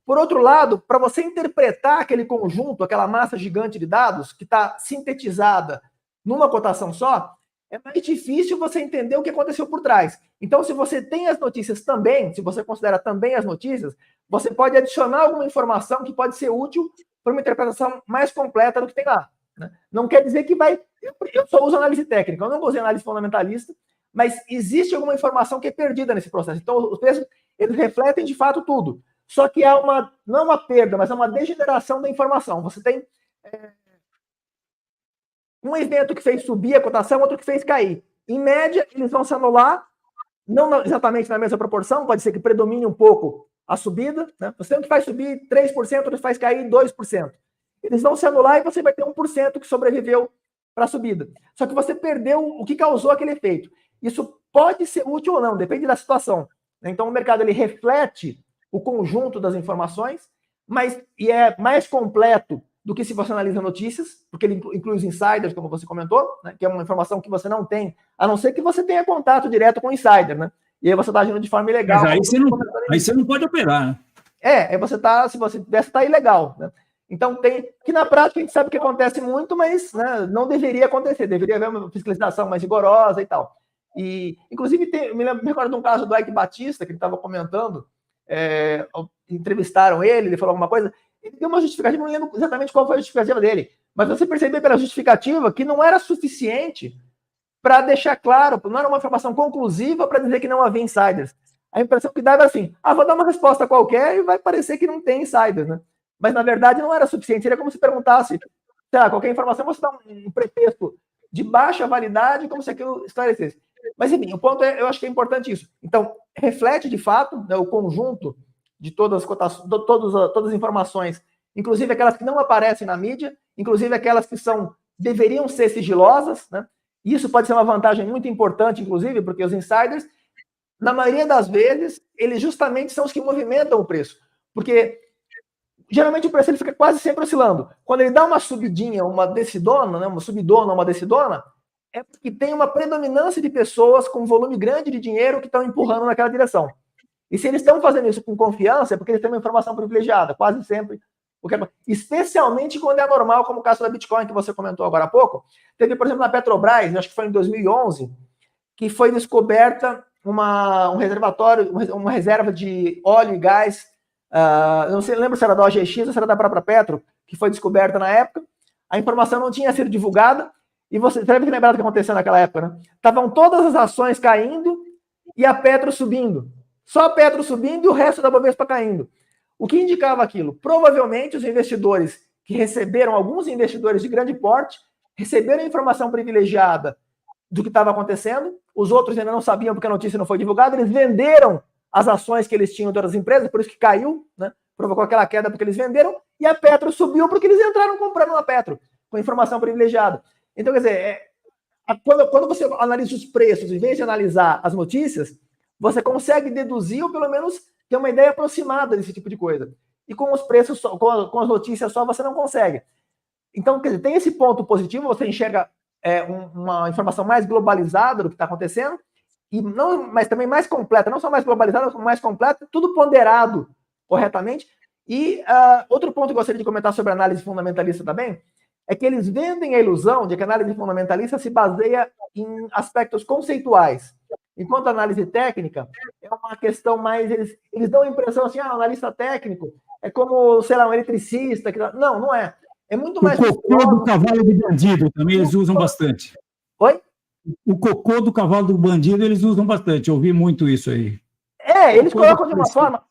Por outro lado, para você interpretar aquele conjunto, aquela massa gigante de dados que está sintetizada numa cotação só, é mais difícil você entender o que aconteceu por trás. Então, se você tem as notícias também, se você considera também as notícias, você pode adicionar alguma informação que pode ser útil para uma interpretação mais completa do que tem lá. Né? Não quer dizer que vai... Eu só uso análise técnica, eu não usei análise fundamentalista, mas existe alguma informação que é perdida nesse processo. Então, os preços, eles refletem de fato tudo. Só que há não é uma perda, mas é uma degeneração da informação. Você tem um evento que fez subir a cotação, outro que fez cair. Em média, eles vão se anular, não exatamente na mesma proporção, pode ser que predomine um pouco a subida. Né? Você tem um que faz subir 3%, outro que faz cair 2%. Eles vão se anular e você vai ter 1% que sobreviveu para a subida. Só que você perdeu o que causou aquele efeito. Isso pode ser útil ou não, depende da situação. Então, o mercado ele reflete o conjunto das informações, e é mais completo do que se você analisa notícias, porque ele inclui os insiders, como você comentou, né, que é uma informação que você não tem, a não ser que você tenha contato direto com o insider, né? E aí você está agindo de forma ilegal. Mas aí você não pode operar, né? Aí você está, se você tivesse, está ilegal, né? Então, que na prática a gente sabe que acontece muito, mas né, não deveria acontecer, deveria haver uma fiscalização mais rigorosa e tal. E, inclusive, me recordo de um caso do Ike Batista, que ele estava comentando, entrevistaram ele falou alguma coisa, ele deu uma justificativa, não lembro exatamente qual foi a justificativa dele, mas você percebeu pela justificativa que não era suficiente para deixar claro, não era uma informação conclusiva para dizer que não havia insiders. A impressão que dava era assim, vou dar uma resposta qualquer e vai parecer que não tem insiders, né? Mas, na verdade, não era suficiente. Seria como se perguntasse, sei lá, qualquer informação, você dá um pretexto de baixa validade, como se aquilo esclarecesse. Mas, enfim, o ponto eu acho que é importante isso. Então, reflete, de fato, né, o conjunto de todas as cotações, todas as informações, inclusive aquelas que não aparecem na mídia, inclusive aquelas que deveriam ser sigilosas, né? Isso pode ser uma vantagem muito importante, inclusive, porque os insiders, na maioria das vezes, eles justamente são os que movimentam o preço. Porque geralmente o preço ele fica quase sempre oscilando. Quando ele dá uma subidinha, uma descidona, né, uma subidona, uma descidona, é porque tem uma predominância de pessoas com um volume grande de dinheiro que estão empurrando naquela direção. E se eles estão fazendo isso com confiança, é porque eles têm uma informação privilegiada, quase sempre. Especialmente quando é normal, como o caso da Bitcoin, que você comentou agora há pouco. Teve, por exemplo, na Petrobras, acho que foi em 2011, que foi descoberta um reservatório, uma reserva de óleo e gás. Não sei, lembro se era da OGX ou se era da própria Petro, que foi descoberta na época. A informação não tinha sido divulgada. E você deve lembrar do que aconteceu naquela época, né? Estavam todas as ações caindo e a Petro subindo. Só a Petro subindo e o resto da Bovespa caindo. O que indicava aquilo? Provavelmente os investidores que receberam, alguns investidores de grande porte, receberam informação privilegiada do que estava acontecendo, os outros ainda não sabiam porque a notícia não foi divulgada, eles venderam as ações que eles tinham de outras empresas, por isso que caiu, né? Provocou aquela queda porque eles venderam, e a Petro subiu porque eles entraram comprando na Petro, com informação privilegiada. Então, quer dizer, quando você analisa os preços, em vez de analisar as notícias, você consegue deduzir ou pelo menos ter uma ideia aproximada desse tipo de coisa. E com os preços, com as notícias só, você não consegue. Então, quer dizer, tem esse ponto positivo, você enxerga uma informação mais globalizada do que está acontecendo, mas também mais completa, não só mais globalizada, mas mais completa, tudo ponderado corretamente. E outro ponto que eu gostaria de comentar sobre a análise fundamentalista também, é que eles vendem a ilusão de que a análise fundamentalista se baseia em aspectos conceituais, enquanto a análise técnica é uma questão mais... Eles dão a impressão assim, o analista técnico é como, sei lá, um eletricista. Não, não é. É muito mais... O cocô do cavalo do bandido também eles usam bastante. Oi? O cocô do cavalo do bandido eles usam bastante. Eu ouvi muito isso aí. Eles colocam de uma forma...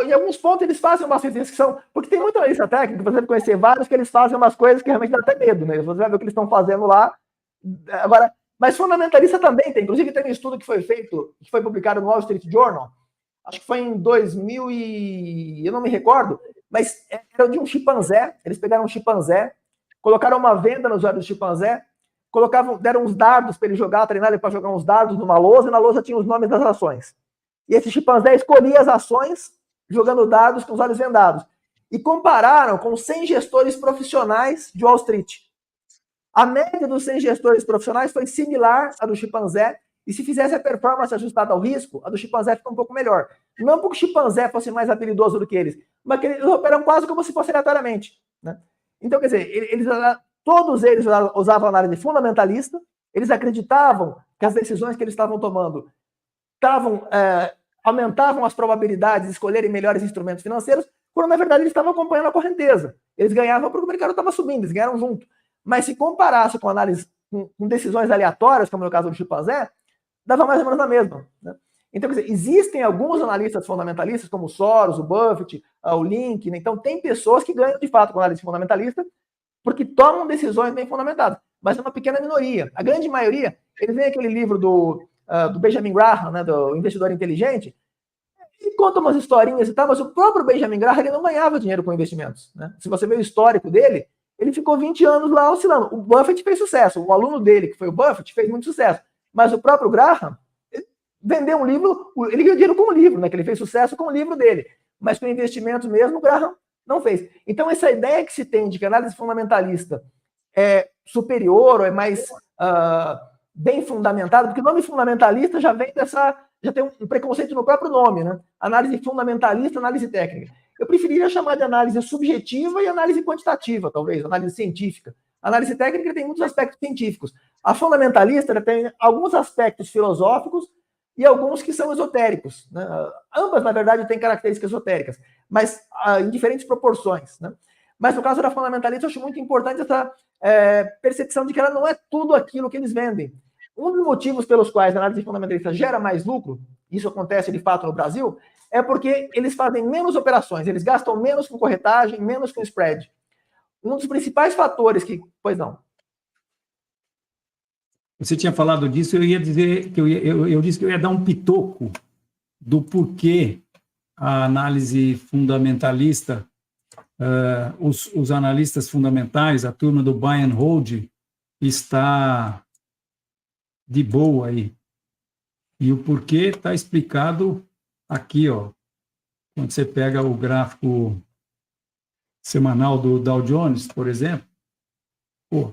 Em alguns pontos eles fazem uma descrição, porque tem muita analista técnica, você deve conhecer vários que eles fazem umas coisas que realmente dá até medo, né? Você vai ver o que eles estão fazendo lá. Agora, mas fundamentalista também tem. Inclusive tem um estudo que foi feito, que foi publicado no Wall Street Journal, acho que foi em 2000 e... eu não me recordo, mas era de um chimpanzé. Eles pegaram um chimpanzé, colocaram uma venda nos olhos do chimpanzé, deram uns dardos para ele jogar, treinaram ele para jogar uns dardos numa lousa, e na lousa tinha os nomes das ações. E esse chimpanzé escolhia as ações jogando dados com os olhos vendados. E compararam com 100 gestores profissionais de Wall Street. A média dos 100 gestores profissionais foi similar à do chimpanzé, e se fizesse a performance ajustada ao risco, a do chimpanzé fica um pouco melhor. Não porque o chimpanzé fosse mais habilidoso do que eles, mas que eles operam quase como se fosse aleatoriamente, né? Então, quer dizer, todos eles usavam análise fundamentalista, eles acreditavam que as decisões que eles estavam tomando aumentavam as probabilidades de escolherem melhores instrumentos financeiros, quando na verdade eles estavam acompanhando a correnteza. Eles ganhavam porque o mercado estava subindo, eles ganharam junto. Mas se comparasse com análise com decisões aleatórias, como no caso do chimpanzé, dava mais ou menos na mesma, né? Então, quer dizer, existem alguns analistas fundamentalistas, como o Soros, o Buffett, o Link, né? Então tem pessoas que ganham de fato com análise fundamentalista porque tomam decisões bem fundamentadas, mas é uma pequena minoria. A grande maioria, eles veem aquele livro do Benjamin Graham, né, do Investidor Inteligente, e conta umas historinhas e tal, mas o próprio Benjamin Graham ele não ganhava dinheiro com investimentos, né? Se você vê o histórico dele, ele ficou 20 anos lá oscilando. O Buffett fez sucesso, o aluno dele, que foi o Buffett, fez muito sucesso, mas o próprio Graham vendeu um livro, ele ganhou dinheiro com o livro, né? Que ele fez sucesso com o livro dele, mas com investimentos mesmo, o Graham não fez. Então, essa ideia que se tem de que a análise fundamentalista é superior ou é mais bem fundamentada, porque o nome fundamentalista já vem já tem um preconceito no próprio nome, né? Análise fundamentalista, análise técnica. Eu preferiria chamar de análise subjetiva e análise quantitativa, talvez, análise científica. A análise técnica tem muitos aspectos científicos. A fundamentalista tem alguns aspectos filosóficos e alguns que são esotéricos, né? Ambas, na verdade, têm características esotéricas, mas em diferentes proporções, né? Mas no caso da fundamentalista, eu acho muito importante essa percepção de que ela não é tudo aquilo que eles vendem. Um dos motivos pelos quais a análise fundamentalista gera mais lucro, isso acontece de fato no Brasil, é porque eles fazem menos operações, eles gastam menos com corretagem, menos com spread. Um dos principais fatores que... Pois não. Você tinha falado disso, eu ia dizer que eu disse que eu ia dar um pitoco do porquê a análise fundamentalista, os analistas fundamentais, a turma do buy and hold, está de boa aí. E o porquê está explicado aqui, ó. Quando você pega o gráfico semanal do Dow Jones, por exemplo, pô,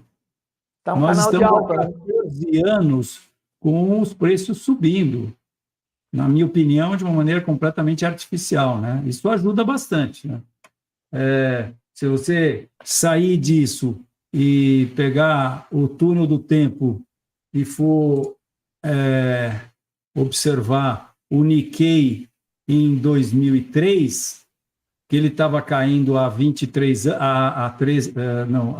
tá nós estamos alta, há 14 anos com os preços subindo, na minha opinião, de uma maneira completamente artificial, né? Isso ajuda bastante, né? Se você sair disso e pegar o túnel do tempo e for observar o Nikkei em 2003, que ele estava caindo há 23 anos,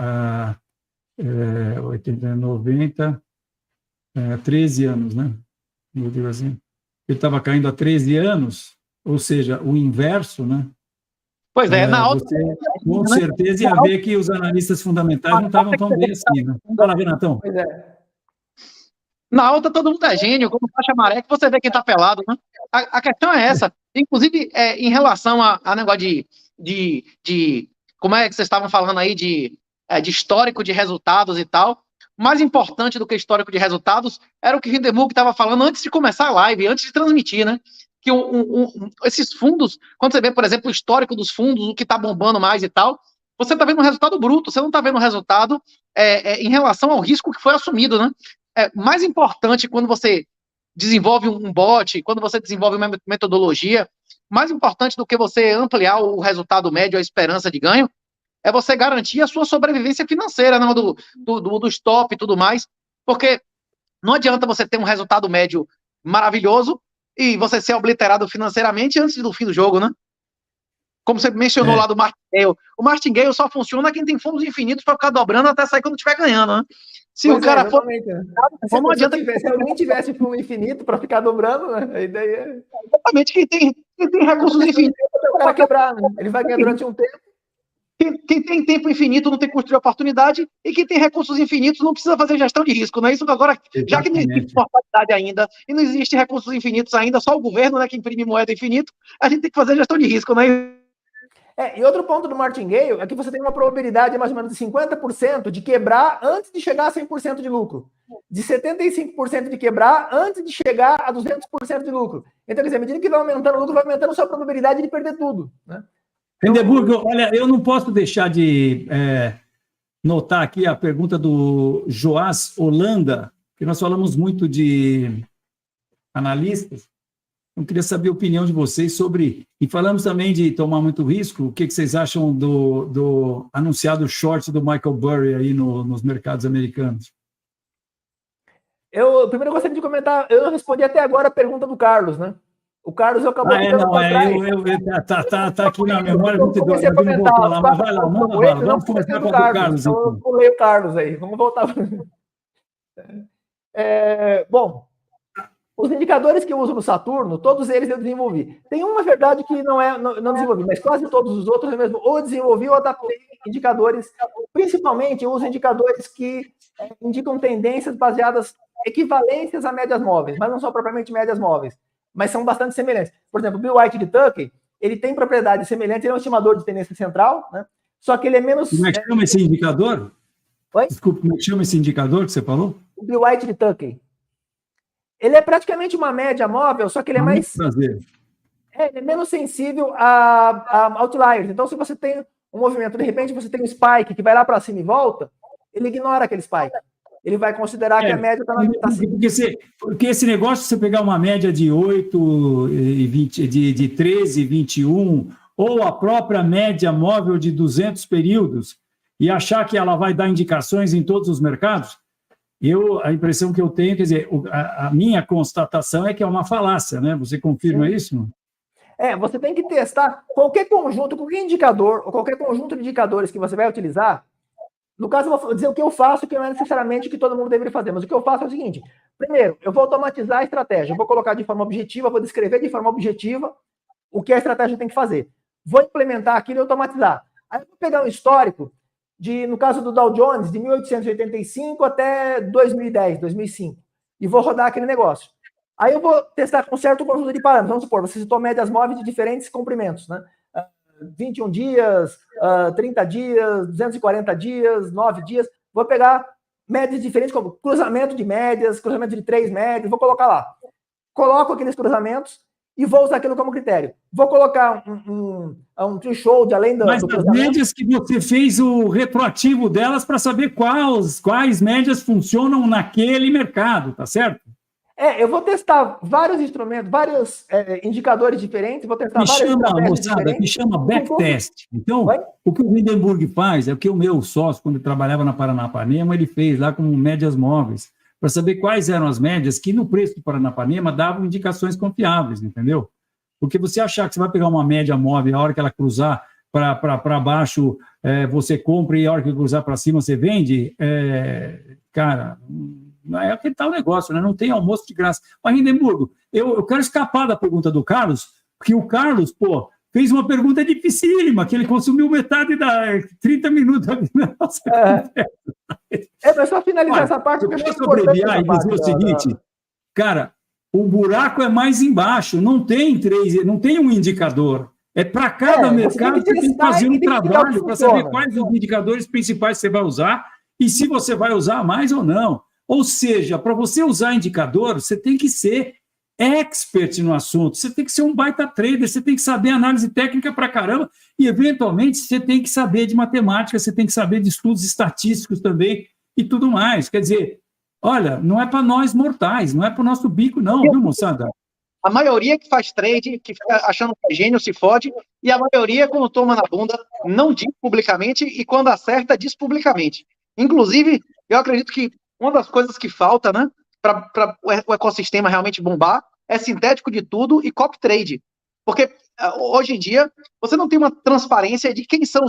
80, 90, 13 anos, né? Eu digo assim. Ele estava caindo há 13 anos, ou seja, o inverso, né? Pois é, na alta... Você, com certeza, ia ver que os analistas fundamentais não estavam tão bem assim, né? Fala, Renatão. Pois é. Na alta todo mundo é gênio, como faixa maré, que você vê quem tá pelado, né? A questão é essa. Inclusive, em relação a negócio de como é que vocês estavam falando aí de histórico de resultados e tal, mais importante do que histórico de resultados era o que o Hindenburg estava falando antes de começar a live, antes de transmitir, né? Que esses fundos, quando você vê, por exemplo, o histórico dos fundos, o que está bombando mais e tal, você está vendo o resultado bruto, você não está vendo o resultado em relação ao risco que foi assumido, né? Mais importante quando você desenvolve um bot, quando você desenvolve uma metodologia, mais importante do que você ampliar o resultado médio, a esperança de ganho, é você garantir a sua sobrevivência financeira, não do stop e tudo mais, porque não adianta você ter um resultado médio maravilhoso e você ser obliterado financeiramente antes do fim do jogo, né? Como você mencionou lá do martingale. O martingale só funciona quem tem fundos infinitos para ficar dobrando até sair quando estiver ganhando, né? Se o cara for... Não adianta se alguém tivesse fundo infinito para ficar dobrando, né? A ideia é... Exatamente, quem tem recursos infinitos... O cara quebrar, né? Ele vai ganhar durante um tempo. Quem tem tempo infinito não tem custo de oportunidade, e quem tem recursos infinitos não precisa fazer gestão de risco, não é isso? Agora, já que não existe mortalidade ainda, e não existe recursos infinitos ainda, só o governo, né, que imprime moeda infinito, a gente tem que fazer gestão de risco, não é? E outro ponto do martingale é que você tem uma probabilidade mais ou menos de 50% de quebrar antes de chegar a 100% de lucro. De 75% de quebrar antes de chegar a 200% de lucro. Então, quer dizer, à medida que vai aumentando o lucro, vai aumentando a sua probabilidade de perder tudo. Né? Hindenburg, olha, eu não posso deixar de notar aqui a pergunta do Joás Holanda, que nós falamos muito de analistas. Eu queria saber a opinião de vocês sobre... E falamos também de tomar muito risco. O que vocês acham do anunciado short do Michael Burry aí nos mercados americanos? Eu primeiro gostaria de comentar, eu não respondi até agora a pergunta do Carlos, né? O Carlos acabou de tá aqui na memória. Vamos começar a comentar. Vai lá, manda bala. Vamos começar com o Carlos. Então, eu pulei o Carlos aí. Vamos voltar. Bom, os indicadores que eu uso no Saturno, todos eles eu desenvolvi. Tem uma verdade que não desenvolvi, mas quase todos os outros eu mesmo ou desenvolvi ou adaptei indicadores. Principalmente, eu uso indicadores que indicam tendências baseadas, equivalências a médias móveis, mas não são propriamente médias móveis, mas são bastante semelhantes. Por exemplo, o Bill White de Tuckey, ele tem propriedades semelhantes, ele é um estimador de tendência central, né? Só que ele é menos... Como é que chama esse indicador? Oi? Desculpa, como é que chama esse indicador que você falou? O Bill White de Tuckey. Ele é praticamente uma média móvel, só que ele é mais... Prazer. Ele é menos sensível a outliers. Então, se você tem um movimento, de repente você tem um spike que vai lá para cima e volta, ele ignora aquele spike. Ele vai considerar que a média está acima. Porque esse negócio, você pegar uma média de 8, e 20, de 13, 21, ou a própria média móvel de 200 períodos, e achar que ela vai dar indicações em todos os mercados, a impressão que eu tenho, quer dizer, a minha constatação é que é uma falácia, né? Você confirma isso? Você tem que testar qualquer conjunto, qualquer indicador, ou qualquer conjunto de indicadores que você vai utilizar. No caso, eu vou dizer o que eu faço, que não é necessariamente o que todo mundo deveria fazer, mas o que eu faço é o seguinte: primeiro, eu vou automatizar a estratégia, eu vou colocar de forma objetiva, vou descrever de forma objetiva o que a estratégia tem que fazer. Vou implementar aquilo e automatizar. Aí eu vou pegar um histórico no caso do Dow Jones, de 1885 até 2010, 2005, e vou rodar aquele negócio. Aí eu vou testar com um certo conjunto de parâmetros. Vamos supor, você citou médias móveis de diferentes comprimentos, né? 21 dias, 30 dias, 240 dias, 9 dias. Vou pegar médias diferentes, como cruzamento de médias, cruzamento de 3 médias, vou colocar lá. Coloco aqueles cruzamentos e vou usar aquilo como critério. Vou colocar um threshold além do cruzamento. Mas as médias que você fez o retroativo delas para saber quais médias funcionam naquele mercado, tá certo? Eu vou testar vários instrumentos, vários indicadores diferentes, vou testar várias estratégias diferentes. Que chama backtest. Então, o que o Hindenburg faz é o que o meu sócio, quando ele trabalhava na Paranapanema, ele fez lá com médias móveis, para saber quais eram as médias que no preço do Paranapanema davam indicações confiáveis, entendeu? Porque você achar que você vai pegar uma média móvel, a hora que ela cruzar para baixo, você compra, e a hora que cruzar para cima, você vende, cara... Não é aquele tal negócio, né? Não tem almoço de graça. Mas, Hindenburg, eu quero escapar da pergunta do Carlos, porque o Carlos, fez uma pergunta dificílima, que ele consumiu metade da 30 minutos. Mas só finalizar essa parte. Eu posso abreviar e dizer o seguinte, cara, o buraco é mais embaixo, não tem um indicador. Para cada mercado você tem que fazer um trabalho para saber quais os indicadores principais você vai usar e se você vai usar mais ou não. Ou seja, para você usar indicador, você tem que ser expert no assunto, você tem que ser um baita trader, você tem que saber análise técnica para caramba e, eventualmente, você tem que saber de matemática, você tem que saber de estudos estatísticos também e tudo mais. Quer dizer, olha, não é para nós mortais, não é para o nosso bico, não, viu, moçada? A maioria que faz trade, que fica achando que é gênio, se fode, e a maioria, quando toma na bunda, não diz publicamente e, quando acerta, diz publicamente. Inclusive, eu acredito que uma das coisas que falta, né, para o ecossistema realmente bombar é sintético de tudo e copy trade. Porque hoje em dia você não tem uma transparência de quem são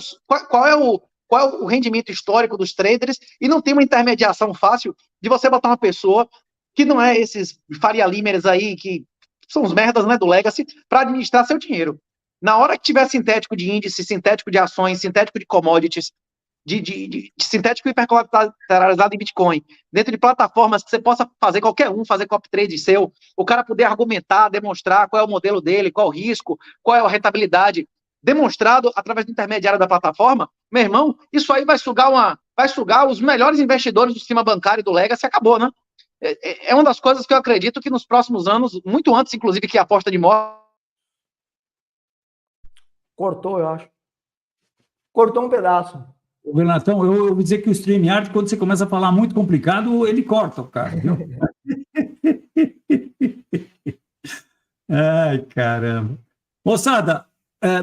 qual é o rendimento histórico dos traders e não tem uma intermediação fácil de você botar uma pessoa que não é esses Faria Limers aí, que são os merdas, né, do Legacy, para administrar seu dinheiro. Na hora que tiver sintético de índice, sintético de ações, sintético de commodities, de sintético hipercolateralizado em Bitcoin, dentro de plataformas que você possa fazer qualquer fazer copy trade seu, o cara poder argumentar, demonstrar qual é o modelo dele, qual o risco, qual é a rentabilidade demonstrado através do intermediário da plataforma, meu irmão, isso aí vai sugar os melhores investidores do sistema bancário do Legacy, acabou, né? É uma das coisas que eu acredito que nos próximos anos, muito antes, inclusive, que a aposta de morte. Cortou, eu acho. Cortou um pedaço. O Renatão, eu vou dizer que o StreamYard, quando você começa a falar muito complicado, ele corta o cara, viu? Ai, caramba. Moçada,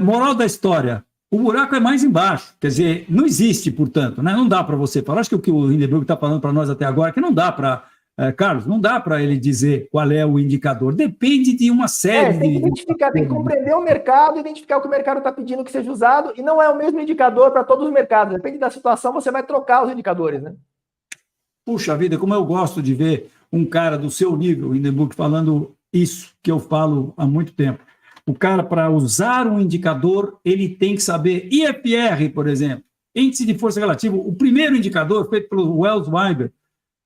moral da história, o buraco é mais embaixo, quer dizer, não existe, portanto, né? Não dá para você falar, acho que o que o Hindenburg está falando para nós até agora, é que não dá para, Carlos, não dá para ele dizer qual é o indicador, depende de uma série tem que identificar, tem que compreender o mercado, identificar o que o mercado está pedindo que seja usado, e não é o mesmo indicador para todos os mercados, depende da situação, você vai trocar os indicadores, né? Puxa vida, como eu gosto de ver um cara do seu nível, Hindenburg, falando isso que eu falo há muito tempo. O cara, para usar um indicador, ele tem que saber IFR, por exemplo, índice de força relativa, o primeiro indicador feito pelo Wells Weiber.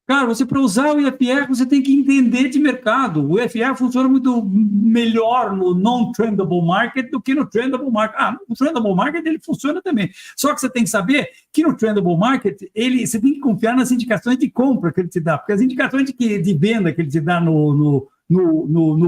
Cara, você para usar o IFR, você tem que entender de mercado. O IFR funciona muito melhor no non-trendable market do que no trendable market. No trendable market ele funciona também. Só que você tem que saber que no trendable market você tem que confiar nas indicações de compra que ele te dá, porque as indicações de venda que ele te dá no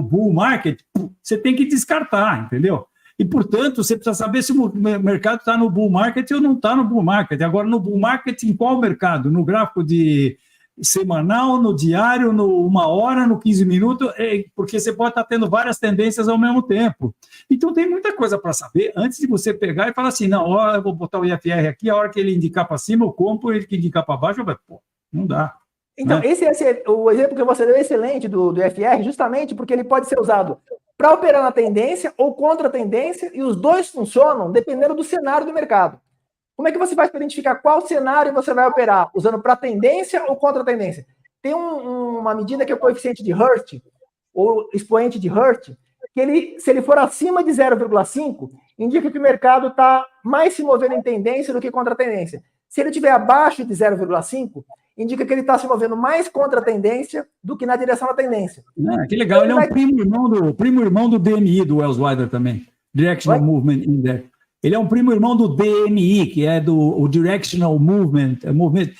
bull market, você tem que descartar, entendeu? E, portanto, você precisa saber se o mercado está no bull market ou não está no bull market. Agora, no bull market, em qual mercado? No gráfico de semanal, no diário, no 1 hora, no 15 minutos, porque você pode estar tendo várias tendências ao mesmo tempo. Então, tem muita coisa para saber antes de você pegar e falar assim, não, eu vou botar o IFR aqui, a hora que ele indicar para cima, eu compro, ele que indicar para baixo, não dá. Então, esse o exemplo que você deu é excelente do IFR, justamente porque ele pode ser usado para operar na tendência ou contra a tendência, e os dois funcionam dependendo do cenário do mercado. Como é que você faz para identificar qual cenário você vai operar? Usando para tendência ou contra a tendência? Tem uma medida que é o coeficiente de Hurst, ou expoente de Hurst, que se ele for acima de 0,5, indica que o mercado está mais se movendo em tendência do que contra a tendência. Se ele estiver abaixo de 0,5, indica que ele está se movendo mais contra a tendência do que na direção da tendência. Que legal, ele é um primo irmão do DMI, do Wells Weider também, Directional Movement Index. Ele é um primo irmão do DMI, que é o Directional Movement,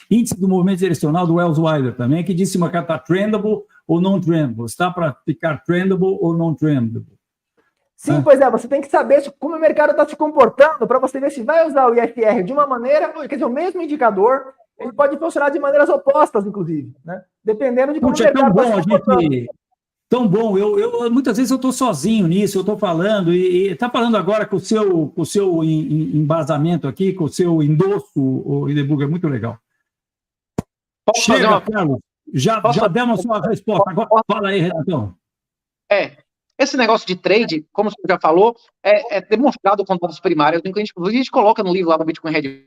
Índice do Movimento Direcional do Wells Weider também, que diz se o mercado está trendable ou não trendable, está para ficar trendable ou não trendable. Sim, pois é, você tem que saber como o mercado está se comportando para você ver se vai usar o IFR de uma maneira, quer dizer, o mesmo indicador, ele pode funcionar de maneiras opostas, inclusive, né? Dependendo de como o mercado está se comportando. Tão bom, eu muitas vezes eu estou sozinho nisso, eu estou falando, e está falando agora com o seu embasamento aqui, com o seu endosso, o Hindenburg, é muito legal. Chega, Carlos, já demos a sua resposta, agora fala aí, Renatão. Esse negócio de trade, como você já falou, é demonstrado com dados primários, a gente coloca no livro lá do Bitcoin Red,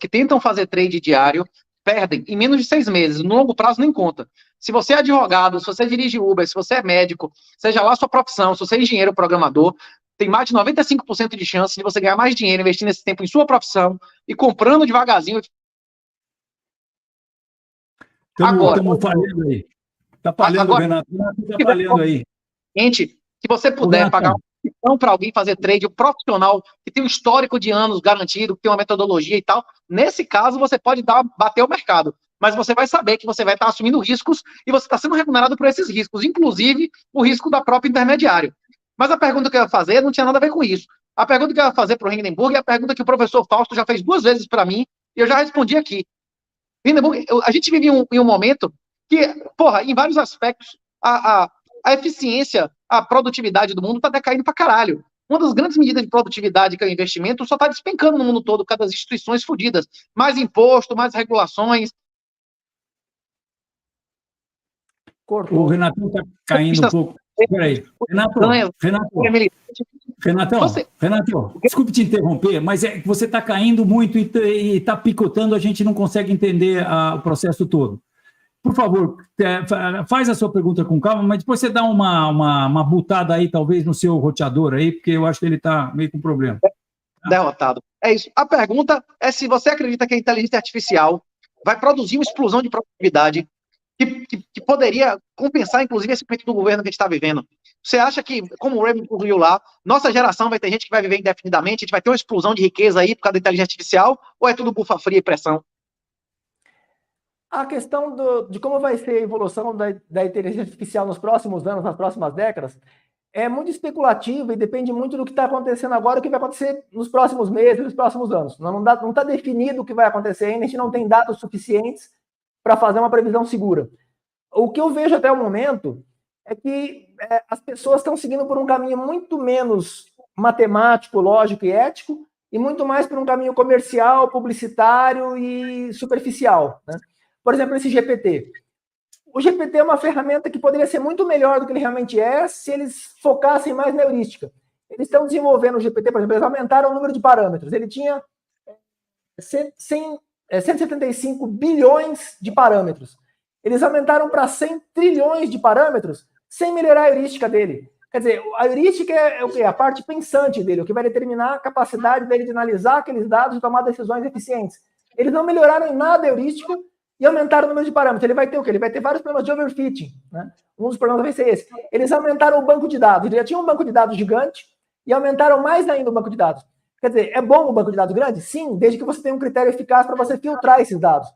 que tentam fazer trade diário, perdem em menos de 6 meses, no longo prazo nem conta. Se você é advogado, se você dirige Uber, se você é médico, seja lá a sua profissão, se você é engenheiro ou programador, tem mais de 95% de chance de você ganhar mais dinheiro investindo esse tempo em sua profissão e comprando devagarzinho. Estamos falhando aí. Está falhando, Renato. Está falhando aí. Gente, se você puder pagar uma inscrição para alguém fazer trade, um profissional que tem um histórico de anos garantido, que tem uma metodologia e tal, nesse caso você pode bater o mercado. Mas você vai saber que você vai estar assumindo riscos e você está sendo remunerado por esses riscos, inclusive o risco da própria intermediário. Mas a pergunta que eu ia fazer não tinha nada a ver com isso. A pergunta que eu ia fazer para o Hindenburg é a pergunta que o professor Fausto já fez 2 vezes para mim e eu já respondi aqui. Hindenburg, a gente vive em um momento que, em vários aspectos, a eficiência, a produtividade do mundo está decaindo para caralho. Uma das grandes medidas de produtividade, que é o investimento, só está despencando no mundo todo, por causa das instituições fodidas. Mais imposto, mais regulações. O Renatão está caindo um pouco. Peraí. Renatão, desculpe te interromper, mas é que você está caindo muito e está picotando, a gente não consegue entender o processo todo. Por favor, faz a sua pergunta com calma, mas depois você dá uma butada aí, talvez, no seu roteador aí, porque eu acho que ele está meio com problema. Derrotado. É isso. A pergunta é se você acredita que a inteligência artificial vai produzir uma explosão de produtividade que poderia compensar, inclusive, esse momento do governo que a gente está vivendo. Você acha que, como o Ray concluiu lá, nossa geração vai ter gente que vai viver indefinidamente, a gente vai ter uma explosão de riqueza aí por causa da inteligência artificial, ou é tudo bufa fria e pressão? A questão de como vai ser a evolução da inteligência artificial nos próximos anos, nas próximas décadas, é muito especulativa e depende muito do que está acontecendo agora e o que vai acontecer nos próximos meses, nos próximos anos. Não está definido o que vai acontecer ainda, a gente não tem dados suficientes para fazer uma previsão segura. O que eu vejo até o momento é que as pessoas estão seguindo por um caminho muito menos matemático, lógico e ético, e muito mais por um caminho comercial, publicitário e superficial, né? Por exemplo, esse GPT. O GPT é uma ferramenta que poderia ser muito melhor do que ele realmente é se eles focassem mais na heurística. Eles estão desenvolvendo o GPT, por exemplo, eles aumentaram o número de parâmetros. Ele tinha 175 bilhões de parâmetros. Eles aumentaram para 100 trilhões de parâmetros sem melhorar a heurística dele. Quer dizer, a heurística é o quê? A parte pensante dele, o que vai determinar a capacidade dele de analisar aqueles dados e tomar decisões eficientes. Eles não melhoraram em nada a heurística e aumentaram o número de parâmetros. Ele vai ter o quê? Ele vai ter vários problemas de overfitting, né? Um dos problemas vai ser esse. Eles aumentaram o banco de dados. Ele já tinha um banco de dados gigante e aumentaram mais ainda o banco de dados. Quer dizer, é bom o banco de dados grande? Sim, desde que você tenha um critério eficaz para você filtrar esses dados.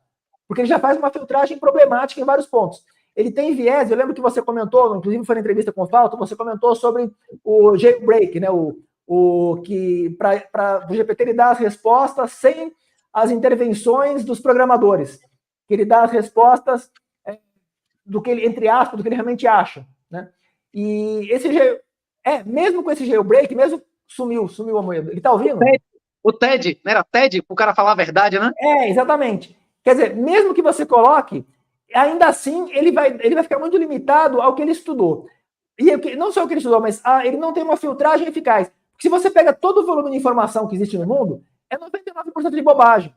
Porque ele já faz uma filtragem problemática em vários pontos. Ele tem viés, eu lembro que você comentou, inclusive foi na entrevista com o Falto, você comentou sobre o jailbreak, né? Que para o GPT ele dá as respostas sem as intervenções dos programadores. Que ele dá as respostas do que ele, entre aspas, do que ele realmente acha, né? E esse mesmo com esse jailbreak, mesmo sumiu a moeda. Ele tá ouvindo? O TED, não era TED? O cara falar a verdade, né? Exatamente. Quer dizer, mesmo que você coloque, ainda assim ele vai ficar muito limitado ao que ele estudou. E não só o que ele estudou, mas ele não tem uma filtragem eficaz. Porque se você pega todo o volume de informação que existe no mundo, é 99% de bobagem.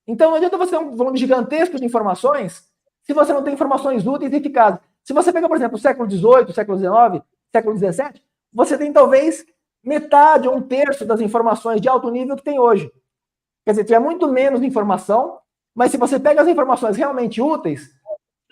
Então não adianta você ter um volume gigantesco de informações se você não tem informações úteis e eficazes. Se você pega, por exemplo, o século XVIII, século XIX, século XVII, você tem talvez metade ou um terço das informações de alto nível que tem hoje. Quer dizer, tinha muito menos informação, mas se você pega as informações realmente úteis,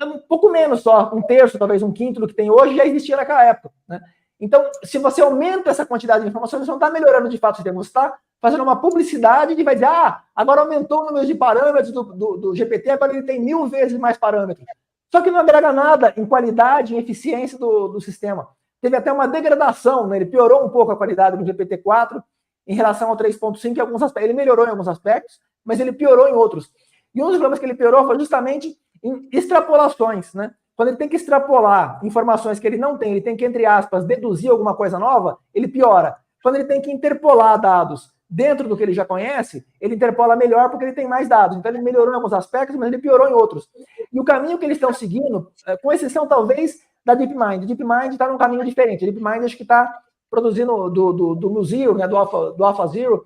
é um pouco menos só, um terço, talvez um quinto do que tem hoje, já existia naquela época, né? Então, se você aumenta essa quantidade de informações, você não está melhorando de fato o sistema, você está fazendo uma publicidade que vai dizer, agora aumentou o número de parâmetros do GPT, agora ele tem 1000 vezes mais parâmetros. Só que não agrega nada em qualidade, em eficiência do sistema. Teve até uma degradação, né? Ele piorou um pouco a qualidade do GPT-4 em relação ao 3.5 em alguns aspectos. Ele melhorou em alguns aspectos, mas ele piorou em outros. E um dos problemas que ele piorou foi justamente em extrapolações, né? Quando ele tem que extrapolar informações que ele não tem, ele tem que, entre aspas, deduzir alguma coisa nova, ele piora. Quando ele tem que interpolar dados dentro do que ele já conhece, ele interpola melhor porque ele tem mais dados. Então ele melhorou em alguns aspectos, mas ele piorou em outros. E o caminho que eles estão seguindo, com exceção talvez da DeepMind. A DeepMind está num caminho diferente. A DeepMind acho que está produzindo do Muzero, né, do AlphaZero,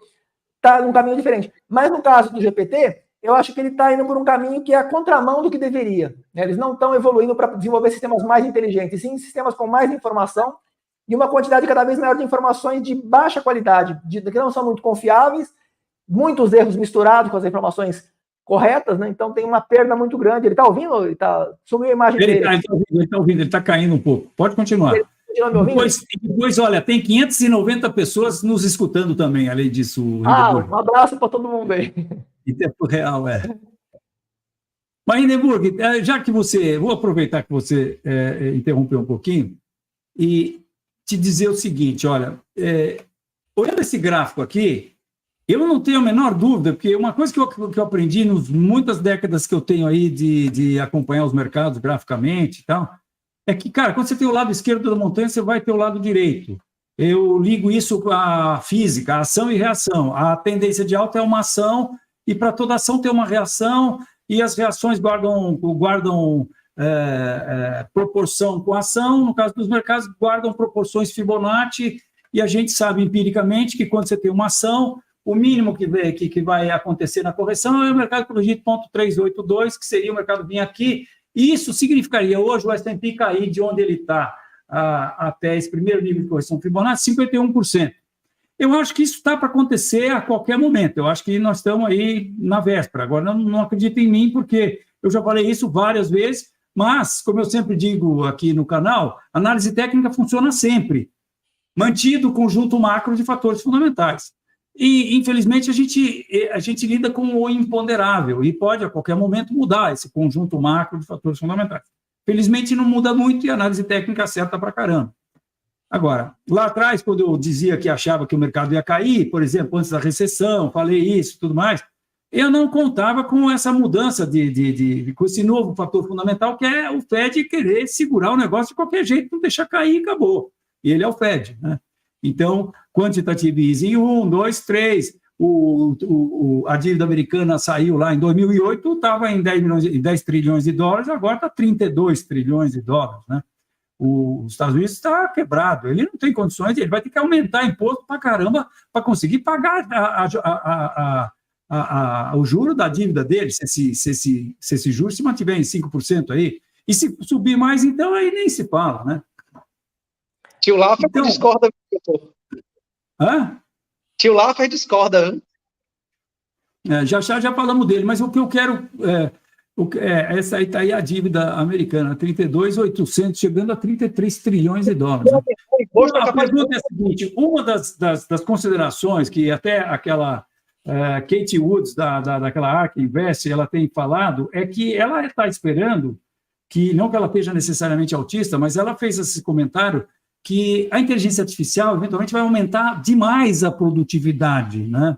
está num caminho diferente. Mas no caso do GPT, eu acho que ele está indo por um caminho que é a contramão do que deveria, né? Eles não estão evoluindo para desenvolver sistemas mais inteligentes, sim sistemas com mais informação e uma quantidade cada vez maior de informações de baixa qualidade, que não são muito confiáveis, muitos erros misturados com as informações corretas, né? Então tem uma perda muito grande. Ele está ouvindo? Sumiu a imagem dele. Ele está ouvindo, ele está caindo um pouco. Pode continuar. Depois, olha, tem 590 pessoas nos escutando também, além disso. Um abraço para todo mundo aí. Em tempo real, Mas, Hindenburg, já que vou aproveitar que você interrompeu um pouquinho e te dizer o seguinte, olha, olhando esse gráfico aqui, eu não tenho a menor dúvida, porque uma coisa que eu aprendi nas muitas décadas que eu tenho aí de acompanhar os mercados graficamente e tal, é que, cara, quando você tem o lado esquerdo da montanha, você vai ter o lado direito. Eu ligo isso com a física, a ação e reação. A tendência de alta é uma ação, e para toda ação tem uma reação, e as reações guardam proporção com a ação. No caso dos mercados, guardam proporções Fibonacci, e a gente sabe empiricamente que quando você tem uma ação, o mínimo que vai acontecer na correção é o mercado corrigir ponto 382, que seria o mercado vir aqui. Isso significaria hoje o S&P cair de onde ele está até esse primeiro nível de correção Fibonacci, 51%. Eu acho que isso está para acontecer a qualquer momento. Eu acho que nós estamos aí na véspera. Agora, não acredito em mim, porque eu já falei isso várias vezes, Mas, como eu sempre digo aqui no canal, análise técnica funciona sempre, mantido o conjunto macro de fatores fundamentais. E, infelizmente, a gente lida com o imponderável e pode, a qualquer momento, mudar esse conjunto macro de fatores fundamentais. Felizmente, não muda muito e a análise técnica acerta pra caramba. Agora, lá atrás, quando eu dizia que achava que o mercado ia cair, por exemplo, antes da recessão, falei isso e tudo mais, eu não contava com essa mudança com esse novo fator fundamental, que é o Fed querer segurar o negócio de qualquer jeito, não deixar cair e acabou. E ele é o Fed, né? Então, quantitative easing 1, 2, 3, a dívida americana saiu lá em 2008, estava em 10 trilhões de dólares, agora está 32 trilhões de dólares, né? Os Estados Unidos está quebrado, ele não tem condições, ele vai ter que aumentar imposto para caramba para conseguir pagar o juro da dívida dele, se esse juro se mantiver em 5% aí, e se subir mais, então aí nem se fala, né? Tio Laffer discorda. Hã? Tio Laffer discorda. Já falamos dele, mas o que eu quero... essa aí está aí a dívida americana, 32.800, chegando a 33 trilhões de dólares. Né? A pergunta é a seguinte, uma das considerações que até aquela Katie Woods, daquela ARK Invest, ela tem falado, é que ela está esperando que, não que ela esteja necessariamente autista, mas ela fez esse comentário que a inteligência artificial, eventualmente, vai aumentar demais a produtividade, né?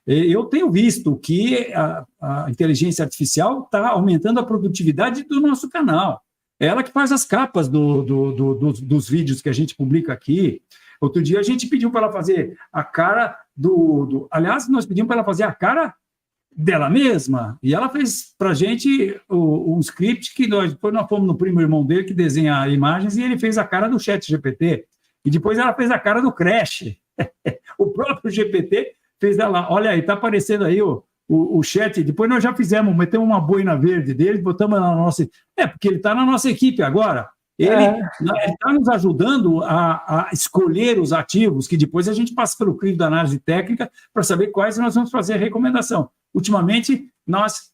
Eu tenho visto que a inteligência artificial está aumentando a produtividade do nosso canal. É ela que faz as capas dos vídeos que a gente publica aqui. Outro dia a gente pediu para ela fazer a cara aliás, nós pedimos para ela fazer a cara dela mesma, e ela fez para a gente um script que depois nós fomos no primo irmão dele que desenha imagens, e ele fez a cara do ChatGPT, e depois ela fez a cara do Crash. O próprio GPT fez ela, olha aí, está aparecendo aí o chat, depois nós já metemos uma boina verde dele, botamos na nossa... porque ele está na nossa equipe agora. Ele está nos ajudando a escolher os ativos, que depois a gente passa pelo crivo da análise técnica para saber quais nós vamos fazer a recomendação. Ultimamente, nós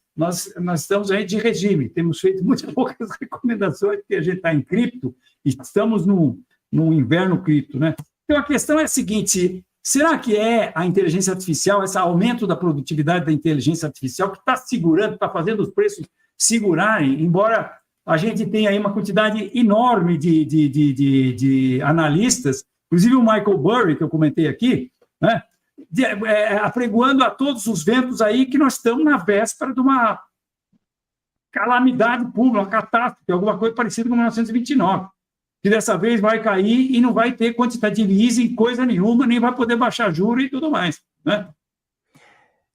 estamos aí de regime, temos feito muito poucas recomendações, porque a gente está em cripto e estamos num inverno cripto, né? Então, a questão é a seguinte: será que é a inteligência artificial, esse aumento da produtividade da inteligência artificial, que está segurando, está fazendo os preços segurarem, embora a gente tenha aí uma quantidade enorme de analistas, inclusive o Michael Burry, que eu comentei aqui, né, apregoando a todos os ventos aí que nós estamos na véspera de uma calamidade pública, uma catástrofe, alguma coisa parecida com 1929, que dessa vez vai cair e não vai ter quantitative easing, coisa nenhuma, nem vai poder baixar juros e tudo mais, né?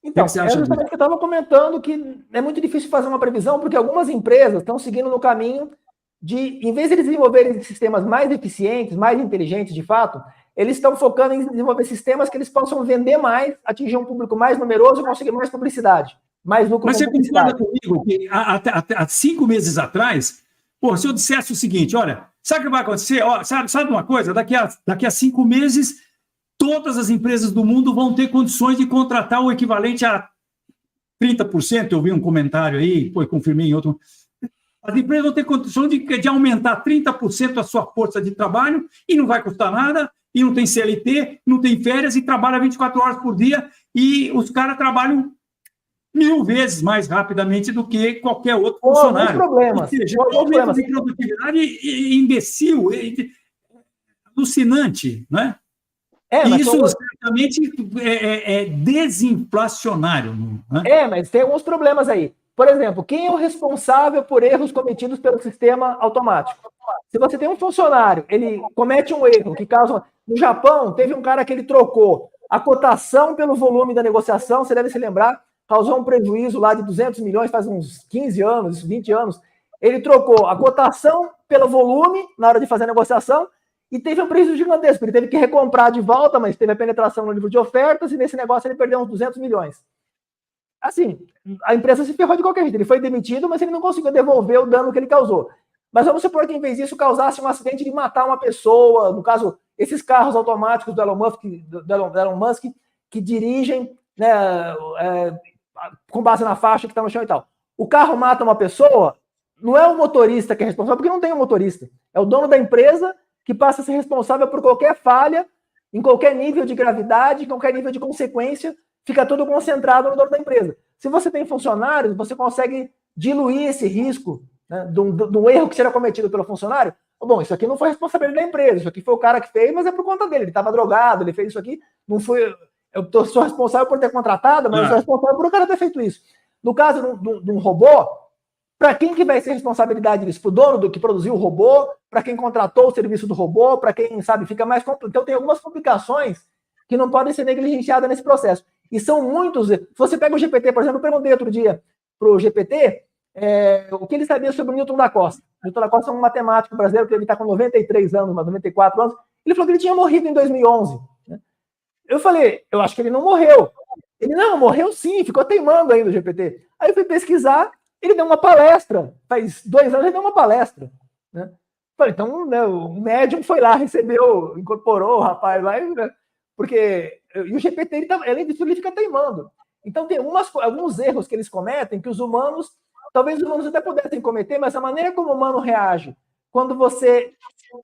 Então, é justamente que eu estava comentando que é muito difícil fazer uma previsão, porque algumas empresas estão seguindo no caminho de, em vez de eles desenvolverem sistemas mais eficientes, mais inteligentes de fato, eles estão focando em desenvolver sistemas que eles possam vender mais, atingir um público mais numeroso e conseguir mais publicidade, mais lucro. Mas você concorda comigo que há 5 meses atrás, se eu dissesse o seguinte, olha, sabe o que vai acontecer? Sabe uma coisa? Daqui a 5 meses... todas as empresas do mundo vão ter condições de contratar o equivalente a 30%, eu vi um comentário aí, confirmei em outro. As empresas vão ter condições de aumentar 30% a sua força de trabalho e não vai custar nada, e não tem CLT, não tem férias, e trabalha 24 horas por dia, e os caras trabalham 1000 vezes mais rapidamente do que qualquer outro funcionário. Problemas. Ou seja, um aumento de produtividade imbecil, alucinante, né? Isso certamente é desinflacionário. Né? Mas tem alguns problemas aí. Por exemplo, quem é o responsável por erros cometidos pelo sistema automático? Se você tem um funcionário, ele comete um erro que causa... No Japão, teve um cara que ele trocou a cotação pelo volume da negociação, você deve se lembrar, causou um prejuízo lá de 200 milhões, faz uns 15 anos, 20 anos. Ele trocou a cotação pelo volume na hora de fazer a negociação, e teve um prejuízo gigantesco. Ele teve que recomprar de volta, mas teve a penetração no livro de ofertas, e nesse negócio ele perdeu uns 200 milhões. Assim, a empresa se ferrou de qualquer jeito. Ele foi demitido, mas ele não conseguiu devolver o dano que ele causou. Mas vamos supor que, em vez disso, causasse um acidente de matar uma pessoa. No caso, esses carros automáticos do Elon Musk que dirigem, né, com base na faixa que está no chão e tal. O carro mata uma pessoa, não é o motorista que é responsável, porque não tem um motorista. É o dono da empresa que passa a ser responsável por qualquer falha, em qualquer nível de gravidade, em qualquer nível de consequência, fica tudo concentrado no dono da empresa. Se você tem funcionários, você consegue diluir esse risco, né, do erro que será cometido pelo funcionário. Bom, isso aqui não foi responsabilidade da empresa, isso aqui foi o cara que fez, mas é por conta dele. Ele estava drogado, ele fez isso aqui, não foi. Sou responsável por ter contratado, mas eu sou responsável por o cara ter feito isso. No caso de um robô, para quem que vai ser responsabilidade disso? Para o dono do que produziu o robô, para quem contratou o serviço do robô, para quem, sabe, fica mais complicado. Então tem algumas complicações que não podem ser negligenciadas nesse processo. E são muitos. Se você pega o GPT, por exemplo, eu perguntei outro dia para o GPT o que ele sabia sobre o Newton da Costa. O Newton da Costa é um matemático brasileiro que ele está com 93 anos, 94 anos. Ele falou que ele tinha morrido em 2011. Né? Eu falei, eu acho que ele não morreu. Ele, não, morreu sim, ficou teimando ainda o GPT. Aí eu fui pesquisar, ele deu uma palestra. Faz 2 anos ele deu uma palestra. Né? Falei, então, né, o médium foi lá, recebeu, incorporou o rapaz lá, né? Porque e o GPT, além disso, ele fica teimando. Então, tem alguns erros que eles cometem que os humanos, talvez os humanos até pudessem cometer, mas a maneira como o humano reage quando você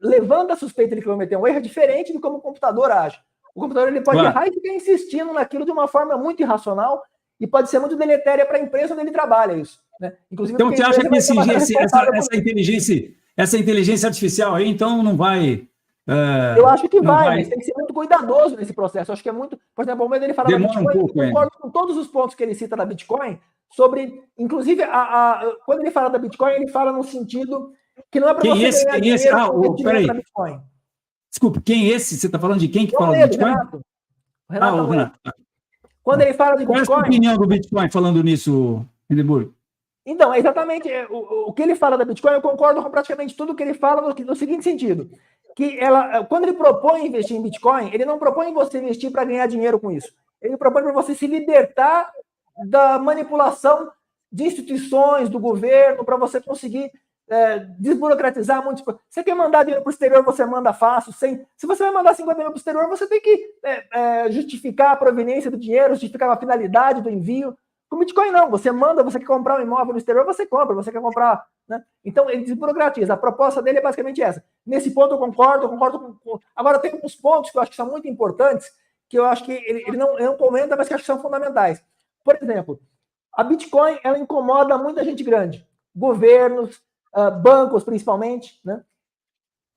levanta a suspeita de que cometeu um erro é diferente de como o computador age. O computador ele pode errar e ficar insistindo naquilo de uma forma muito irracional e pode ser muito deletéria para a empresa onde ele trabalha isso. Né? Inclusive, então, você acha que essa inteligência artificial aí, então, não vai... eu acho que vai, mas tem que ser muito cuidadoso nesse processo. Eu acho que é muito... Por exemplo, o momento ele fala da Bitcoin, eu concordo com todos os pontos que ele cita da Bitcoin, sobre... Inclusive, quando ele fala da Bitcoin, ele fala no sentido que não é para você ganhar dinheiro na Bitcoin. Desculpa, quem é esse? Você está falando de quem que fala do Bitcoin? O Renato. Quando ele fala de Bitcoin... Qual é a sua opinião do Bitcoin falando nisso, Hindenburg? Então, é exatamente o que ele fala da Bitcoin, eu concordo com praticamente tudo que ele fala no seguinte sentido, que quando ele propõe investir em Bitcoin, ele não propõe você investir para ganhar dinheiro com isso. Ele propõe para você se libertar da manipulação de instituições, do governo, para você conseguir desburocratizar muito. Você quer mandar dinheiro para o exterior, você manda fácil. Se você vai mandar 50 mil para o exterior, você tem que justificar a proveniência do dinheiro, justificar a finalidade do envio. Com Bitcoin, não. Você manda, você quer comprar um imóvel no exterior, você compra, você quer comprar. Né? Então, ele desburocratiza. A proposta dele é basicamente essa. Nesse ponto, eu concordo com... Agora, tem uns pontos que eu acho que são muito importantes, que eu acho que ele não comenta, mas que eu acho que são fundamentais. Por exemplo, a Bitcoin, ela incomoda muita gente grande. Governos, bancos, principalmente. Né?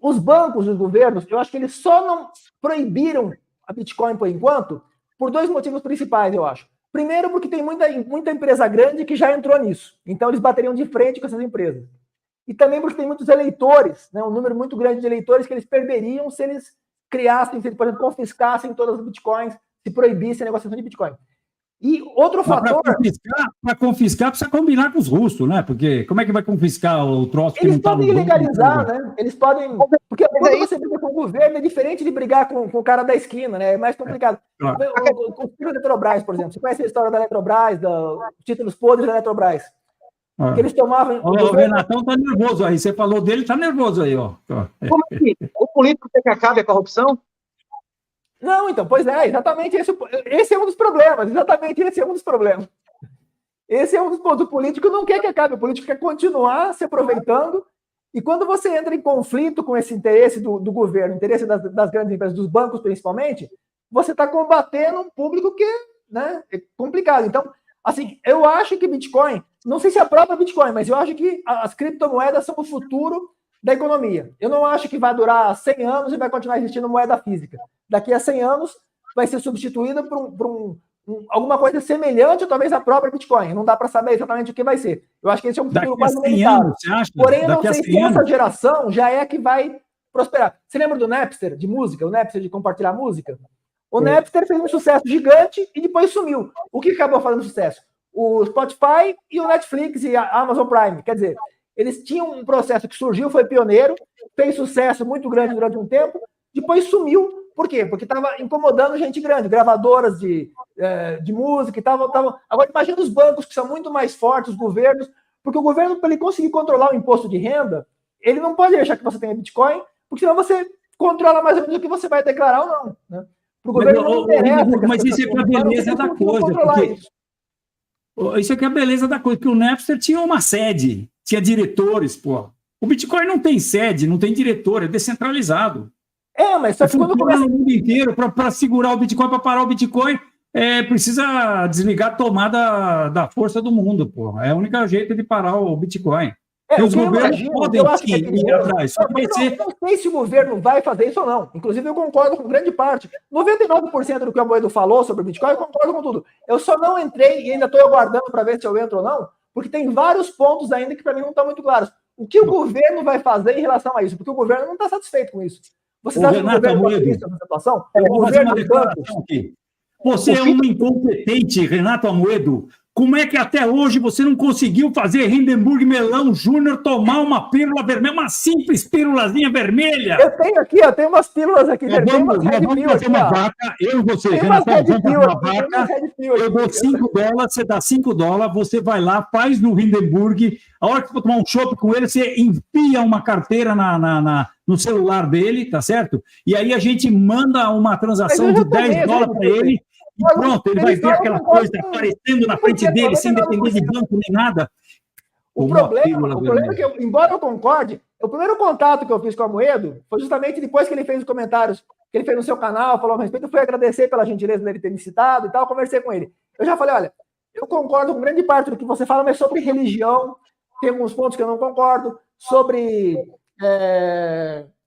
Os bancos e os governos, eu acho que eles só não proibiram a Bitcoin, por enquanto, por 2 motivos principais, eu acho. Primeiro, porque tem muita empresa grande que já entrou nisso. Então, eles bateriam de frente com essas empresas. E também porque tem muitos eleitores, né, um número muito grande de eleitores que eles perderiam se eles criassem, se eles, por exemplo, confiscassem todas as bitcoins, se proibissem a negociação de Bitcoin. E outro fator... Para confiscar, precisa combinar com os russos, né? Porque como é que vai confiscar o troço que eles não está no podem legalizar, né? Eles podem... Porque quando você briga com o governo, é diferente de brigar com o cara da esquina, né? É mais complicado. O Eletrobras, por exemplo. Você conhece a história da Eletrobras, dos títulos podres da Eletrobras? Que eles tomavam... O Renatão está nervoso aí. Você falou dele, está nervoso aí, ó. Como assim? O político quer que acabe a corrupção? Não, então, pois é, exatamente esse é um dos problemas, exatamente esse é um dos problemas. Esse é um dos pontos. O político não quer que acabe, o político quer continuar se aproveitando, e quando você entra em conflito com esse interesse do governo, interesse das grandes empresas, dos bancos principalmente, você está combatendo um público que é complicado. Então, assim, eu acho que Bitcoin, não sei se é a própria Bitcoin, mas eu acho que as criptomoedas são o futuro da economia. Eu não acho que vai durar 100 anos e vai continuar existindo moeda física. Daqui a 100 anos vai ser substituída por alguma coisa semelhante, ou talvez a própria Bitcoin. Não dá para saber exatamente o que vai ser. Eu acho que esse é um futuro quase limitado. Porém, eu não sei se essa geração já é que vai prosperar. Você lembra do Napster, de música? O Napster de compartilhar música? O Napster fez um sucesso gigante e depois sumiu. O que acabou fazendo sucesso? O Spotify e o Netflix e a Amazon Prime. Quer dizer, eles tinham um processo que surgiu, foi pioneiro, fez sucesso muito grande durante um tempo, depois sumiu. Por quê? Porque estava incomodando gente grande, gravadoras de música e tal. Agora, imagina os bancos que são muito mais fortes, os governos, porque o governo, para ele conseguir controlar o imposto de renda, ele não pode deixar que você tenha Bitcoin, porque senão você controla mais ou menos o que você vai declarar ou não. Né? Para o governo não interessa. Mas isso é para a beleza da coisa. Isso aqui é a beleza da coisa, porque o Napster tinha uma sede. tinha diretores, pô. O Bitcoin não tem sede, não tem diretor, é descentralizado. Mas só que quando começa no mundo inteiro, para segurar o Bitcoin, para parar o Bitcoin, precisa desligar a tomada da força do mundo, pô. É o único jeito de parar o Bitcoin. E os governos podem ir atrás. Não sei se o governo vai fazer isso ou não. Inclusive, eu concordo com grande parte. 99% do que o Amoedo falou sobre o Bitcoin, eu concordo com tudo. Eu só não entrei e ainda estou aguardando para ver se eu entro ou não, porque tem vários pontos ainda que para mim não estão muito claros. O que o governo vai fazer em relação a isso? Porque o governo não está satisfeito com isso. Vocês acham que o governo vai fazer isso nessa situação? Eu vou fazer uma declaração aqui. Você é um incompetente, Renato Amoedo. Como é que até hoje você não conseguiu fazer Hindenburg Melão Júnior tomar uma pílula vermelha, uma simples pílulazinha vermelha? Eu tenho aqui, eu tenho umas pílulas aqui vermelhas. Vamos fazer uma vaca, eu e você, Renato, vamos fazer uma vaca, eu dou $5, você dá $5, você vai lá, faz no Hindenburg, a hora que for tomar um chopp com ele, você enfia uma carteira no celular dele, tá certo? E aí a gente manda uma transação de $10 para ele, e pronto, ele vai ver aquela coisa aparecendo na frente dele, sem depender de banco nem nada. O problema é que, embora eu concorde, o primeiro contato que eu fiz com o Amoedo foi justamente depois que ele fez os comentários que ele fez no seu canal, falou a respeito, eu fui agradecer pela gentileza dele ter me citado e tal, conversei com ele. Eu já falei, olha, eu concordo com grande parte do que você fala, mas sobre religião, tem alguns pontos que eu não concordo, sobre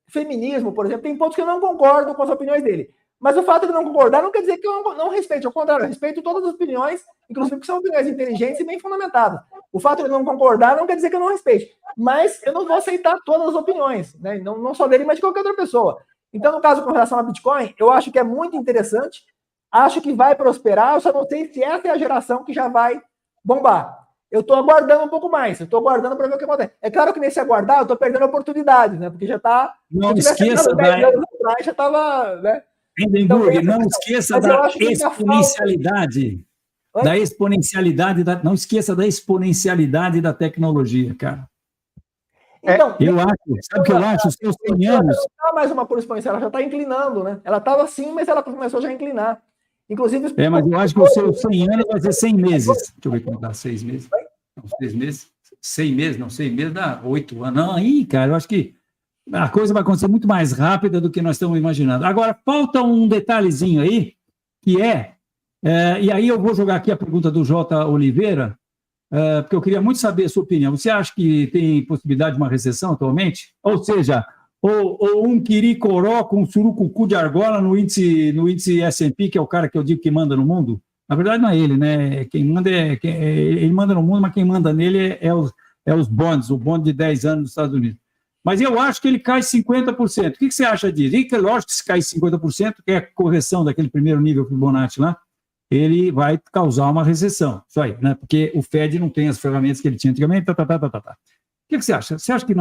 feminismo, por exemplo, tem pontos que eu não concordo com as opiniões dele. Mas o fato de não concordar não quer dizer que eu não respeite. Ao contrário, eu respeito todas as opiniões, inclusive que são opiniões inteligentes e bem fundamentadas. O fato de não concordar não quer dizer que eu não respeite. Mas eu não vou aceitar todas as opiniões, né? Não só dele, mas de qualquer outra pessoa. Então, no caso com relação a Bitcoin, eu acho que é muito interessante, acho que vai prosperar, eu só não sei se essa é a geração que já vai bombar. Eu estou aguardando um pouco mais, eu estou aguardando para ver o que acontece. É claro que nesse aguardar eu estou perdendo oportunidades, né? Porque já está... Não esqueça, já estava, né? Hindenburg, não esqueça da exponencialidade. Não esqueça da exponencialidade da tecnologia, cara. Então, eu acho, sabe o que eu acho? Os seus 100 anos. Não está mais uma curva exponencial, ela já está inclinando, né? Ela estava assim, mas ela começou já a inclinar. Inclusive. Mas eu acho que os seus 100 anos vai ser 100 meses. Deixa eu ver como dá 6 meses. Não, 6 meses. 6 meses, não, 6 meses dá 8 anos. Não, aí, cara, eu acho que a coisa vai acontecer muito mais rápida do que nós estamos imaginando. Agora, falta um detalhezinho aí, que e aí eu vou jogar aqui a pergunta do J. Oliveira, porque eu queria muito saber a sua opinião. Você acha que tem possibilidade de uma recessão atualmente? Ou seja, ou um quiricoró com um surucucu de argola no índice S&P, que é o cara que eu digo que manda no mundo? Na verdade, não é ele, né? Quem manda ele manda no mundo, mas quem manda nele é os bonds, o bond de 10 anos dos Estados Unidos. Mas eu acho que ele cai 50%. O que você acha disso? E que, lógico que se cai 50%, que é a correção daquele primeiro nível Fibonacci lá, ele vai causar uma recessão. Isso aí, né? Porque o Fed não tem as ferramentas que ele tinha antigamente. O que você acha? Você acha que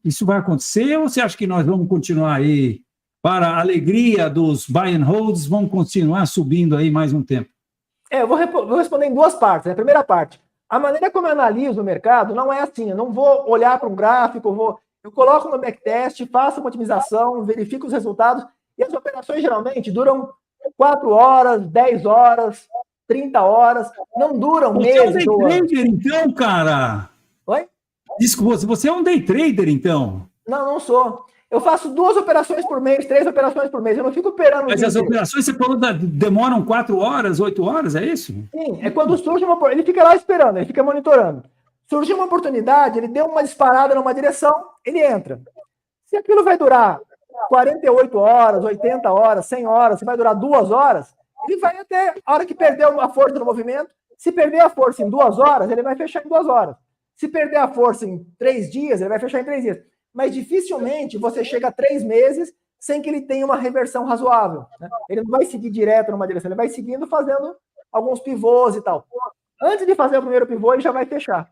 isso vai acontecer ou você acha que nós vamos continuar aí, para a alegria dos buy and holds, vamos continuar subindo aí mais um tempo? Eu vou responder em duas partes. A primeira parte, a maneira como eu analiso o mercado não é assim. Eu não vou olhar para um gráfico, eu coloco no backtest, faço uma otimização, verifico os resultados, e as operações geralmente duram 4 horas, 10 horas, 30 horas, não duram meses. Você é um day trader, então, cara? Oi? Desculpa, você é um day trader, então? Não sou. Eu faço 2 operações por mês, 3 operações por mês, eu não fico operando. Mas as operações, você falou, demoram 4 horas, 8 horas, é isso? Sim, é quando surge ele fica lá esperando, ele fica monitorando. Surgiu uma oportunidade, ele deu uma disparada numa direção, ele entra. Se aquilo vai durar 48 horas, 80 horas, 100 horas, se vai durar 2 horas, ele vai até a hora que perdeu a força do movimento. Se perder a força em 2 horas, ele vai fechar em 2 horas. Se perder a força em 3 dias, ele vai fechar em 3 dias. Mas dificilmente você chega a 3 meses sem que ele tenha uma reversão razoável, né? Ele não vai seguir direto numa direção, ele vai seguindo fazendo alguns pivôs e tal. Antes de fazer o primeiro pivô, ele já vai fechar.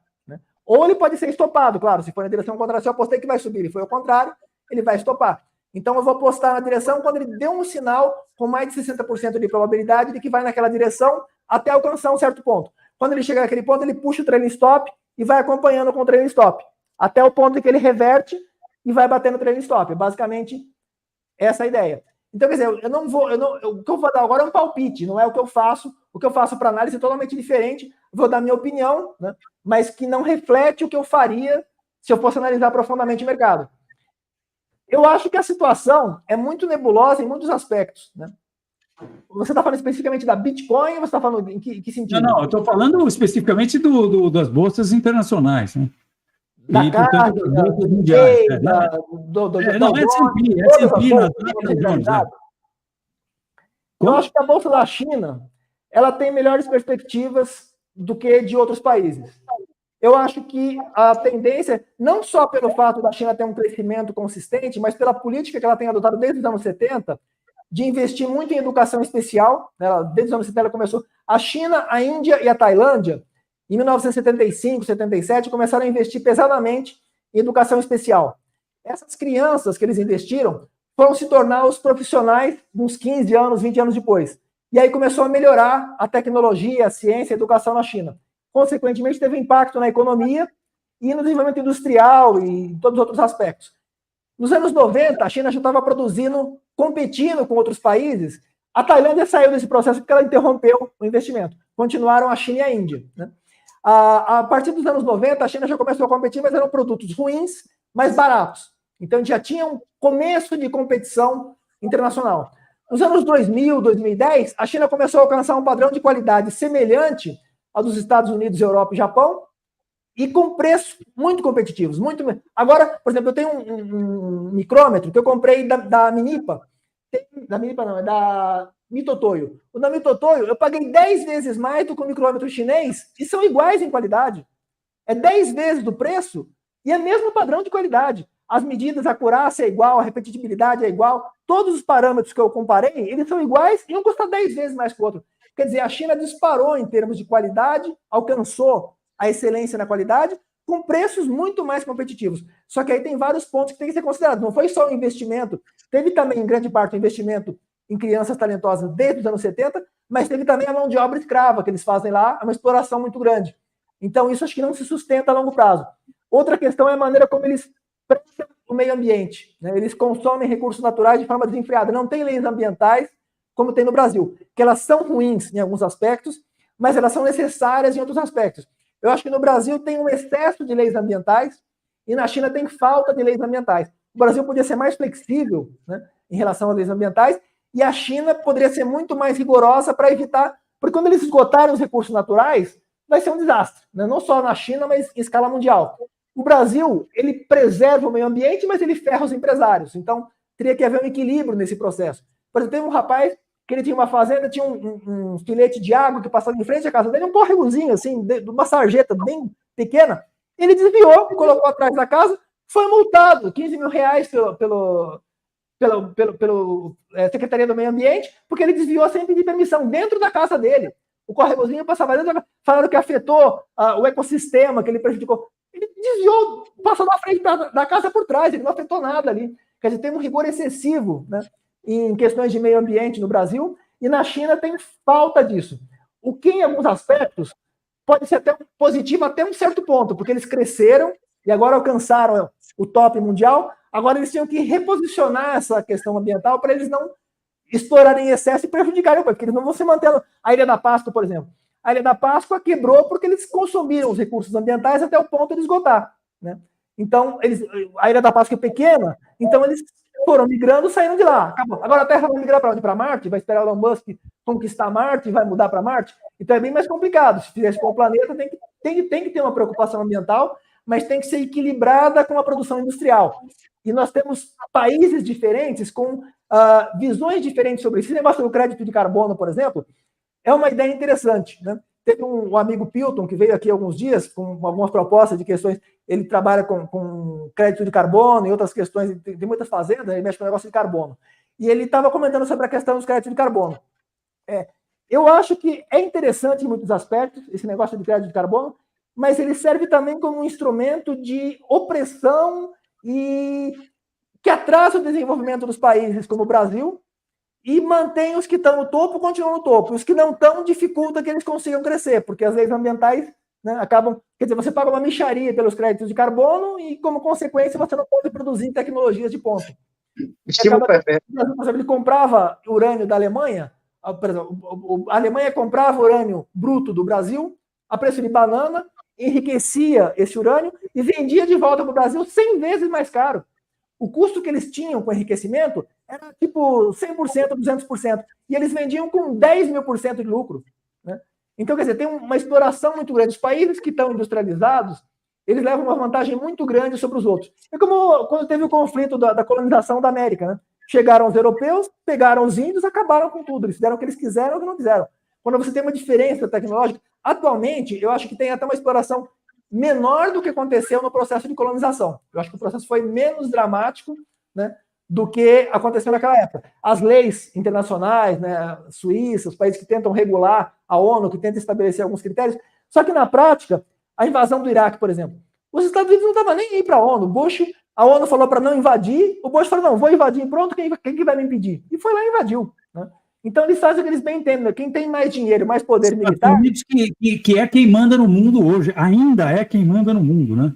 Ou ele pode ser estopado, claro, se for na direção contrária, se eu apostei que vai subir, ele foi ao contrário, ele vai estopar. Então eu vou apostar na direção quando ele deu um sinal com mais de 60% de probabilidade de que vai naquela direção até alcançar um certo ponto. Quando ele chega naquele ponto, ele puxa o trailing stop e vai acompanhando com o trailing stop, até o ponto em que ele reverte e vai batendo o trailing stop. Basicamente, essa é a ideia. Então, quer dizer, o que eu vou dar agora é um palpite, não é o que eu faço. O que eu faço para análise é totalmente diferente. Vou dar minha opinião, né, mas que não reflete o que eu faria se eu fosse analisar profundamente o mercado. Eu acho que a situação é muito nebulosa em muitos aspectos, né? Você está falando especificamente da Bitcoin ou você está falando em que sentido? Não, eu estou falando especificamente das bolsas internacionais, né? Da E, portanto, das bolsas mundiais. Não, é S&P, eu acho que a bolsa da China ela tem melhores perspectivas do que de outros países. Eu acho que a tendência, não só pelo fato da China ter um crescimento consistente, mas pela política que ela tem adotado desde os anos 70, de investir muito em educação especial. Desde os anos 70 ela começou. A China, a Índia e a Tailândia, em 1975, 77, começaram a investir pesadamente em educação especial. Essas crianças que eles investiram foram se tornar os profissionais uns 15 anos, 20 anos depois. E aí começou a melhorar a tecnologia, a ciência, a educação na China. Consequentemente, teve impacto na economia e no desenvolvimento industrial e em todos os outros aspectos. Nos anos 90, a China já estava produzindo, competindo com outros países. A Tailândia saiu desse processo porque ela interrompeu o investimento. Continuaram a China e a Índia, né? A partir dos anos 90, a China já começou a competir, mas eram produtos ruins, mas baratos. Então, já tinha um começo de competição internacional. Nos anos 2000, 2010, a China começou a alcançar um padrão de qualidade semelhante ao dos Estados Unidos, Europa e Japão, e com preços muito competitivos. Agora, por exemplo, eu tenho um micrômetro que eu comprei da Minipa. Da Minipa não, é da Mitotoyo. O da Mitotoyo, eu paguei 10 vezes mais do que o micrômetro chinês, e são iguais em qualidade. É 10 vezes do preço e é mesmo padrão de qualidade. As medidas, a acurácia é igual, a repetitividade é igual. Todos os parâmetros que eu comparei, eles são iguais e um custa 10 vezes mais que o outro. Quer dizer, a China disparou em termos de qualidade, alcançou a excelência na qualidade, com preços muito mais competitivos. Só que aí tem vários pontos que tem que ser considerados. Não foi só o investimento, teve também, em grande parte, o investimento em crianças talentosas desde os anos 70, mas teve também a mão de obra escrava que eles fazem lá, uma exploração muito grande. Então, isso acho que não se sustenta a longo prazo. Outra questão é a maneira como eles prestam o meio ambiente, né? Eles consomem recursos naturais de forma desenfreada. Não tem leis ambientais, como tem no Brasil, que elas são ruins em alguns aspectos, mas elas são necessárias em outros aspectos. Eu acho que no Brasil tem um excesso de leis ambientais e na China tem falta de leis ambientais. O Brasil podia ser mais flexível, né, em relação às leis ambientais, e a China poderia ser muito mais rigorosa para evitar, porque quando eles esgotarem os recursos naturais, vai ser um desastre, né? Não só na China, mas em escala mundial. O Brasil, ele preserva o meio ambiente, mas ele ferra os empresários. Então, teria que haver um equilíbrio nesse processo. Por exemplo, tem um rapaz que ele tinha uma fazenda, tinha um filete de água que passava em frente à casa dele, um córregozinho, assim, de uma sarjeta bem pequena. Ele desviou, colocou atrás da casa, foi multado, 15 mil reais pelo Secretaria do Meio Ambiente, porque ele desviou sem pedir permissão, dentro da casa dele. O córregozinho passava dentro da casa, falaram que afetou o ecossistema, que ele prejudicou. Ele desviou, passou na frente da casa por trás, ele não afetou nada ali. Quer dizer, tem um rigor excessivo, né, em questões de meio ambiente no Brasil, e na China tem falta disso. O que, em alguns aspectos, pode ser até positivo até um certo ponto, porque eles cresceram e agora alcançaram o top mundial, agora eles tinham que reposicionar essa questão ambiental para eles não explorarem em excesso e prejudicarem, porque eles não vão se manter. A Ilha da Páscoa, por exemplo. A Ilha da Páscoa quebrou porque eles consumiram os recursos ambientais até o ponto de esgotar, né? Então, a Ilha da Páscoa é pequena, então eles foram migrando, saíram de lá. Acabou. Agora a Terra vai migrar para onde? Para Marte? Vai esperar o Elon Musk conquistar Marte e vai mudar para Marte? Então é bem mais complicado. Se fizer isso com o planeta, tem que ter uma preocupação ambiental, mas tem que ser equilibrada com a produção industrial. E nós temos países diferentes com visões diferentes sobre isso. Esse negócio do crédito de carbono, por exemplo, é uma ideia interessante, né? Teve um amigo Pilton que veio aqui há alguns dias com algumas propostas de questões. Ele trabalha com crédito de carbono e outras questões, tem muitas fazendas, ele mexe com o negócio de carbono. E ele estava comentando sobre a questão dos créditos de carbono. Eu acho que é interessante em muitos aspectos esse negócio de crédito de carbono, mas ele serve também como um instrumento de opressão e que atrasa o desenvolvimento dos países como o Brasil e mantém os que estão no topo, continuam no topo. Os que não estão, dificulta que eles consigam crescer, porque as leis ambientais, né, acabam... Quer dizer, você paga uma mixaria pelos créditos de carbono e, como consequência, você não pode produzir tecnologias de ponta. Estímulo perverso. Por exemplo, ele comprava urânio da Alemanha, por exemplo, a Alemanha comprava urânio bruto do Brasil a preço de banana, enriquecia esse urânio e vendia de volta para o Brasil 100 vezes mais caro. O custo que eles tinham com enriquecimento era tipo 100%, 200%. E eles vendiam com 10.000% de lucro. Né? Então, quer dizer, tem uma exploração muito grande. Os países que estão industrializados, eles levam uma vantagem muito grande sobre os outros. É como quando teve o conflito da colonização da América. Né? Chegaram os europeus, pegaram os índios, acabaram com tudo. Eles fizeram o que eles quiseram ou o que não quiseram. Quando você tem uma diferença tecnológica, atualmente, eu acho que tem até uma exploração menor do que aconteceu no processo de colonização. Eu acho que o processo foi menos dramático, né, do que aconteceu naquela época. As leis internacionais, né, Suíça, os países que tentam regular, a ONU, que tenta estabelecer alguns critérios, só que na prática, a invasão do Iraque, por exemplo, os Estados Unidos não estavam nem aí para a ONU. A ONU falou para não invadir, o Bush falou, não, vou invadir, pronto, quem que vai me impedir? E foi lá e invadiu. Né? Então, eles fazem o que eles bem entendem. Quem tem mais dinheiro, mais poder militar... Unidos que é quem manda no mundo hoje. Ainda é quem manda no mundo, né?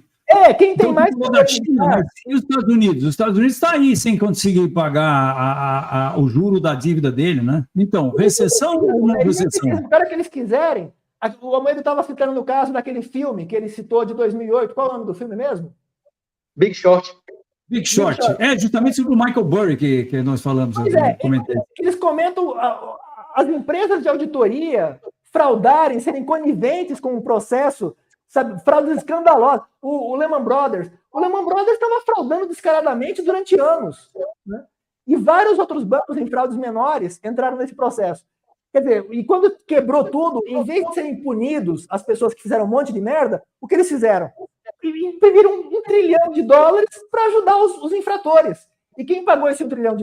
Quem tem mais poder da China, militar... E os Estados Unidos? Os Estados Unidos está aí sem conseguir pagar o juro da dívida dele, né? Então, recessão ou não recessão? Espera que eles quiserem. O Almeida estava citando no caso daquele filme que ele citou de 2008. Qual é o nome do filme mesmo? Big Short. Big Short. É justamente sobre o Michael Burry que nós falamos. Eles comentam as empresas de auditoria fraudarem, serem coniventes com o processo, sabe, fraudes escandalosas. O Lehman Brothers estava fraudando descaradamente durante anos. Né? E vários outros bancos em fraudes menores entraram nesse processo. Quer dizer, e quando quebrou tudo, em vez de serem punidos as pessoas que fizeram um monte de merda, o que eles fizeram? Imprimiram $1 trilhão para ajudar os infratores. E quem pagou esse $1 trilhão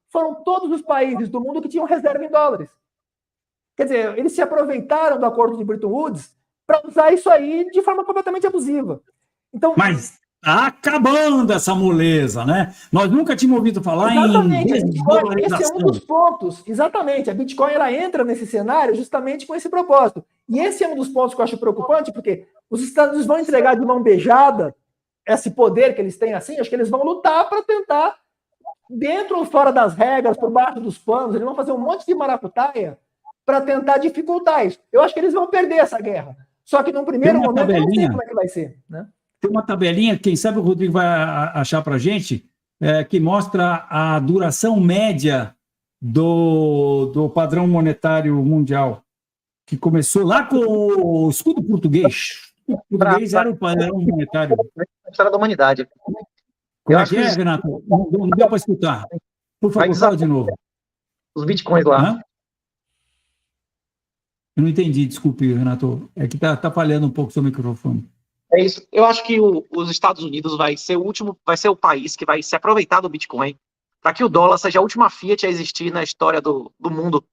foram todos os países do mundo que tinham reserva em dólares. Quer dizer, eles se aproveitaram do acordo de Bretton Woods para usar isso aí de forma completamente abusiva. Então, mas está acabando essa moleza, né? Nós nunca tínhamos ouvido falar em desvalorização. Esse é um dos pontos. Exatamente. A Bitcoin ela entra nesse cenário justamente com esse propósito. E esse é um dos pontos que eu acho preocupante, porque os Estados Unidos vão entregar de mão beijada esse poder que eles têm assim, acho que eles vão lutar para tentar, dentro ou fora das regras, por baixo dos panos, eles vão fazer um monte de maracutaia para tentar dificultar isso. Eu acho que eles vão perder essa guerra. Só que num primeiro momento eu não sei como é que vai ser. Né? Tem uma tabelinha, quem sabe o Rodrigo vai achar para a gente, que mostra a duração média do padrão monetário mundial, que começou lá com o escudo português. O português era o padrão monetário. A história da humanidade. Como é que é, Renato? Não deu para escutar. Por favor, fala de novo. Os bitcoins lá. Hã? Eu não entendi, desculpe, Renato. É que tá falhando um pouco o seu microfone. É isso. Eu acho que os Estados Unidos vai ser o país que vai se aproveitar do Bitcoin para que o dólar seja a última fiat a existir na história do mundo.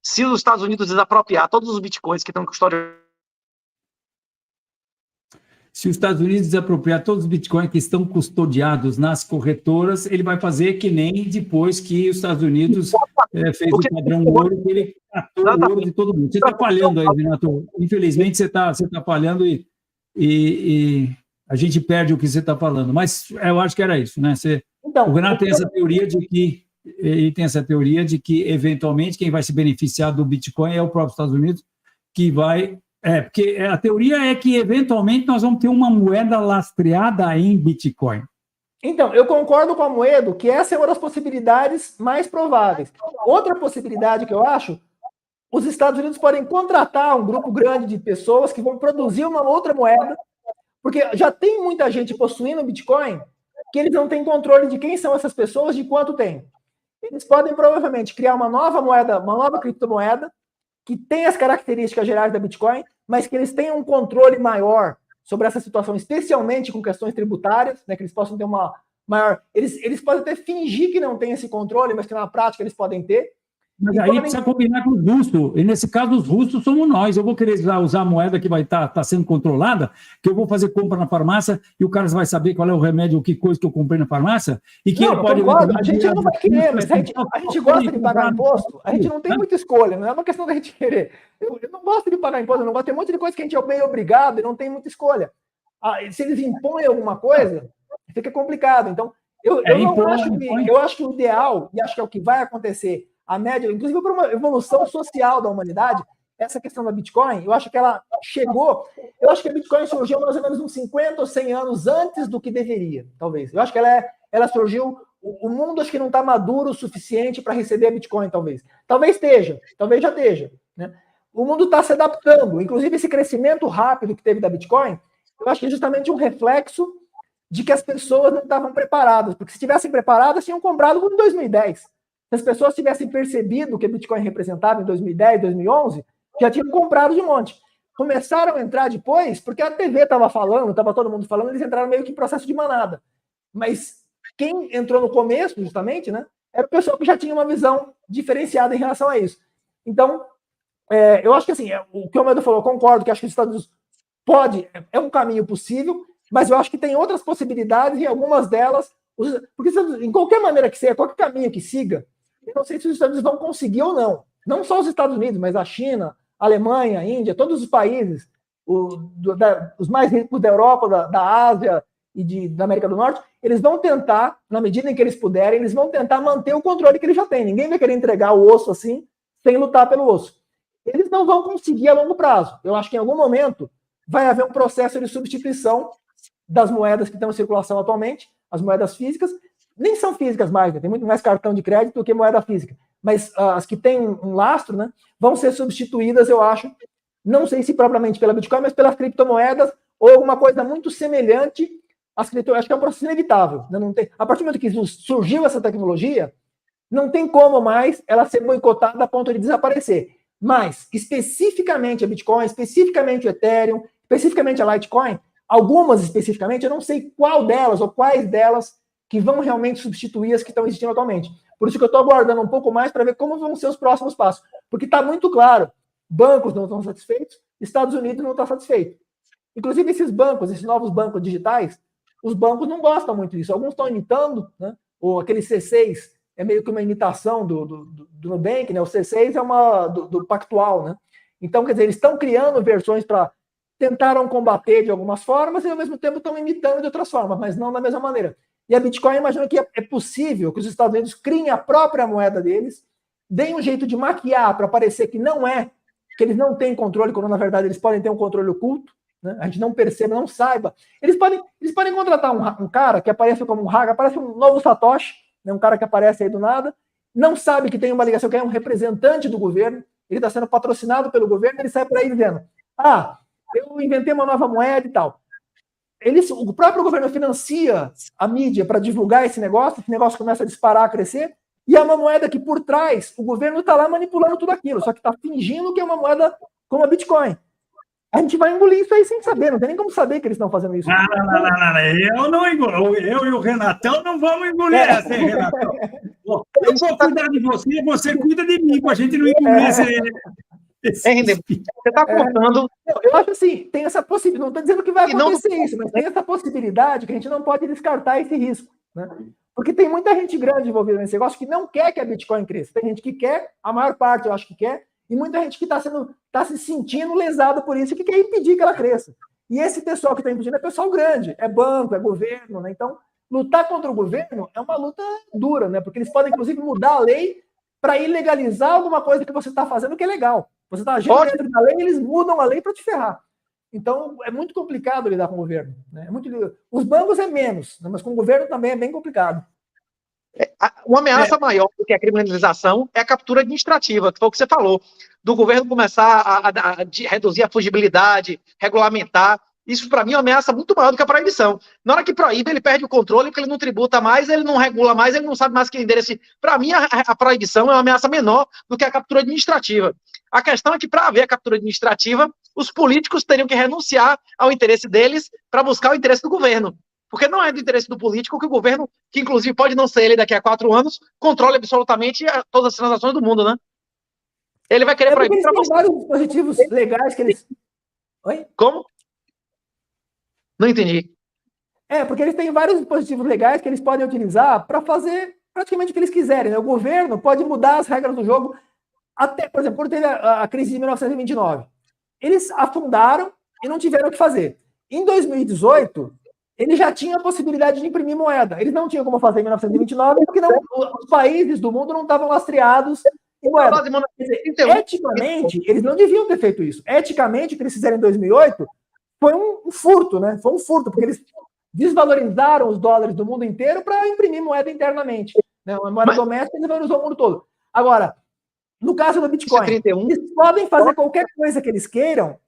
Se os Estados Unidos desapropriar todos os Bitcoins que estão em custódia... Se os Estados Unidos desapropriar todos os Bitcoins que estão custodiados nas corretoras, ele vai fazer que nem depois que os Estados Unidos fez o padrão ouro, que ele catou o ouro de todo mundo. Você está falhando aí, Renato. Infelizmente, você tá falhando e a gente perde o que você está falando. Mas eu acho que era isso, né? O Renato tem essa teoria de que, eventualmente, quem vai se beneficiar do Bitcoin é o próprio Estados Unidos, que vai... porque a teoria é que, eventualmente, nós vamos ter uma moeda lastreada em Bitcoin. Então, eu concordo com a Moedo que essa é uma das possibilidades mais prováveis. Outra possibilidade que eu acho, os Estados Unidos podem contratar um grupo grande de pessoas que vão produzir uma outra moeda, porque já tem muita gente possuindo Bitcoin que eles não têm controle de quem são essas pessoas, de quanto tem. Eles podem, provavelmente, criar uma nova moeda, uma nova criptomoeda, que tem as características gerais da Bitcoin, mas que eles tenham um controle maior sobre essa situação, especialmente com questões tributárias, né, que eles possam ter uma maior... Eles podem até fingir que não tem esse controle, mas que na prática eles podem ter. Mas aí precisa combinar com os russos, e nesse caso os russos somos nós. Eu vou querer usar a moeda que vai estar sendo controlada, que eu vou fazer compra na farmácia e o cara vai saber qual é o remédio, que coisa que eu comprei na farmácia, e que ele pode... A gente não vai querer, mas a gente gosta de pagar imposto, a gente não tem muita escolha, não é uma questão da gente querer. Eu não gosto de pagar imposto, eu não gosto, tem um monte de coisa que a gente é meio obrigado e não tem muita escolha. Se eles impõem alguma coisa, fica complicado. Então, Eu acho que o ideal, e acho que é o que vai acontecer, a média, inclusive por uma evolução social da humanidade, essa questão da Bitcoin, eu acho que ela chegou, eu acho que a Bitcoin surgiu mais ou menos uns 50 ou 100 anos antes do que deveria, talvez. Eu acho que ela surgiu, o mundo acho que não está maduro o suficiente para receber a Bitcoin, talvez. Talvez já esteja. Né? O mundo está se adaptando, inclusive esse crescimento rápido que teve da Bitcoin, eu acho que é justamente um reflexo de que as pessoas não estavam preparadas, porque se estivessem preparadas, tinham comprado em 2010. Se as pessoas tivessem percebido o que a Bitcoin representava em 2010, 2011, já tinham comprado de monte. Começaram a entrar depois, porque a TV estava falando, estava todo mundo falando, eles entraram meio que em processo de manada. Mas quem entrou no começo, justamente, né, era o pessoal que já tinha uma visão diferenciada em relação a isso. Então, eu acho que assim, o que o Medo falou, eu concordo, que acho que os Estados Unidos é um caminho possível, mas eu acho que tem outras possibilidades e algumas delas, porque em qualquer maneira que seja, qualquer caminho que siga, eu não sei se os Estados Unidos vão conseguir ou não. Não só os Estados Unidos, mas a China, a Alemanha, a Índia, todos os países, os mais ricos da Europa, da Ásia e da América do Norte, eles vão tentar, na medida em que eles puderem, eles vão tentar manter o controle que eles já têm. Ninguém vai querer entregar o osso assim, sem lutar pelo osso. Eles não vão conseguir a longo prazo. Eu acho que em algum momento vai haver um processo de substituição das moedas que estão em circulação atualmente, as moedas físicas, nem são físicas mais, né? Tem muito mais cartão de crédito do que moeda física, mas as que têm um lastro, né, vão ser substituídas, eu acho, não sei se propriamente pela Bitcoin, mas pelas criptomoedas ou alguma coisa muito semelhante às criptomoedas. Acho que é um processo inevitável. Né? Não tem, a partir do momento que surgiu essa tecnologia, não tem como mais ela ser boicotada a ponto de desaparecer. Mas, especificamente a Bitcoin, especificamente o Ethereum, especificamente a Litecoin, algumas especificamente, eu não sei qual delas ou quais delas que vão realmente substituir as que estão existindo atualmente. Por isso que eu estou aguardando um pouco mais para ver como vão ser os próximos passos. Porque está muito claro, bancos não estão satisfeitos, Estados Unidos não está satisfeito. Inclusive esses bancos, esses novos bancos digitais, os bancos não gostam muito disso. Alguns estão imitando, né? Ou aquele C6 é meio que uma imitação do Nubank, né? O C6 é do Pactual, né? Então, quer dizer, eles estão criando versões para tentaram combater de algumas formas e, ao mesmo tempo, estão imitando de outras formas, mas não da mesma maneira. E a Bitcoin, imagina que é possível que os Estados Unidos criem a própria moeda deles, deem um jeito de maquiar para parecer que não é, que eles não têm controle, quando, na verdade, eles podem ter um controle oculto, né? A gente não perceba, não saiba. Eles podem contratar um cara que aparece como um hacker, aparece um novo Satoshi, né? Um cara que aparece aí do nada, não sabe que tem uma ligação, que é um representante do governo, ele está sendo patrocinado pelo governo, ele sai por aí dizendo, eu inventei uma nova moeda e tal. O próprio governo financia a mídia para divulgar esse negócio começa a disparar, a crescer, e é uma moeda que, por trás, o governo está lá manipulando tudo aquilo, só que está fingindo que é uma moeda como a Bitcoin. A gente vai engolir isso aí sem saber, não tem nem como saber que eles estão fazendo isso. Eu não engulo, eu e o Renatão não vamos engolir essa, hein, Renatão? Eu vou cuidar de você, você cuida de mim, para a gente não engolir você está contando. Eu acho assim, tem essa possibilidade. Não estou dizendo que vai acontecer isso, mas tem essa possibilidade que a gente não pode descartar esse risco. Né? Porque tem muita gente grande envolvida nesse negócio que não quer que a Bitcoin cresça. Tem gente que quer, a maior parte eu acho que quer, e muita gente que está se sentindo lesada por isso e que quer impedir que ela cresça. E esse pessoal que está impedindo é pessoal grande, é banco, é governo. Né? Então, lutar contra o governo é uma luta dura, né? Porque eles podem, inclusive, mudar a lei para ilegalizar alguma coisa que você está fazendo que é legal. Você está agindo dentro da lei e eles mudam a lei para te ferrar. Então, é muito complicado lidar com o governo. Né? Os bancos é menos, né? Mas com o governo também é bem complicado. Uma ameaça maior do que a criminalização é a captura administrativa, que foi o que você falou, do governo começar a reduzir a fugibilidade, regulamentar. Isso, para mim, é uma ameaça muito maior do que a proibição. Na hora que proíbe, ele perde o controle, porque ele não tributa mais, ele não regula mais, ele não sabe mais que endereço. Para mim, a proibição é uma ameaça menor do que a captura administrativa. A questão é que, para haver a captura administrativa, os políticos teriam que renunciar ao interesse deles para buscar o interesse do governo. Porque não é do interesse do político que o governo, que inclusive pode não ser ele daqui a 4 anos, controle absolutamente todas as transações do mundo, né? Ele vai querer proibir. Tem vários dispositivos legais que eles... Oi? Como? Não entendi. Porque eles têm vários dispositivos legais que eles podem utilizar para fazer praticamente o que eles quiserem. Né? O governo pode mudar as regras do jogo. Até, por exemplo, quando teve a crise de 1929, eles afundaram e não tiveram o que fazer. Em 2018, ele já tinha a possibilidade de imprimir moeda. Eles não tinham como fazer em 1929, porque os países do mundo não estavam lastreados em moeda. Eticamente, eles não deviam ter feito isso. Eticamente, o que eles fizeram em 2008 foi um furto, né? Foi um furto, porque eles desvalorizaram os dólares do mundo inteiro para imprimir moeda internamente. Né? Uma moeda doméstica desvalorizou o mundo todo. Agora, no caso do Bitcoin, eles podem fazer qualquer coisa que eles queiram,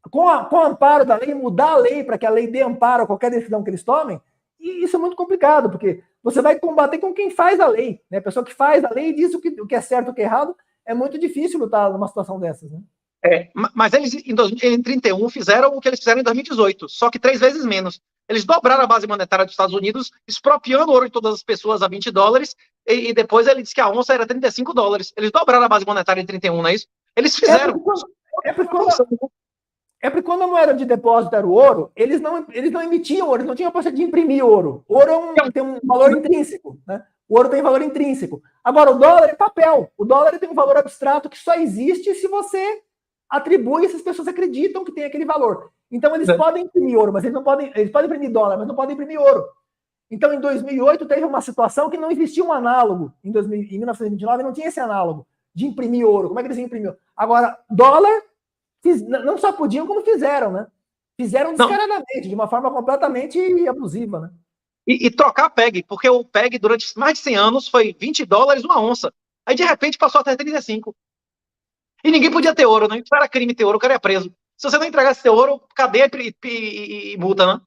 com o amparo da lei, mudar a lei para que a lei dê amparo a qualquer decisão que eles tomem, e isso é muito complicado, porque você vai combater com quem faz a lei, né? A pessoa que faz a lei diz o que é certo e o que é errado, é muito difícil lutar numa situação dessas, né? Mas eles, em 2031, fizeram o que eles fizeram em 2018, só que 3 vezes menos. Eles dobraram a base monetária dos Estados Unidos, expropriando o ouro de todas as pessoas a $20, e depois ele disse que a onça era $35. Eles dobraram a base monetária em 31, não é isso? Eles fizeram. Porque quando a moeda de depósito era o ouro, eles não emitiam ouro, eles não tinham a possibilidade de imprimir ouro. O ouro tem um valor intrínseco, né? O ouro tem valor intrínseco. Agora, o dólar é papel. O dólar tem um valor abstrato que só existe se você atribui e se as pessoas acreditam que tem aquele valor. Então, eles podem imprimir ouro, mas eles podem imprimir dólar, mas não podem imprimir ouro. Então, em 2008, teve uma situação que não existia um análogo. Em 1929, não tinha esse análogo de imprimir ouro. Como é que eles imprimiam? Agora, dólar, não só podiam, como fizeram, né? Fizeram descaradamente, de uma forma completamente abusiva, né? E trocar PEG, porque o PEG, durante mais de 100 anos, foi $20 uma onça. Aí, de repente, passou até 35. E ninguém podia ter ouro, né? Não era crime ter ouro, o cara ia preso. Se você não entregasse seu ouro, cadeia e multa, né?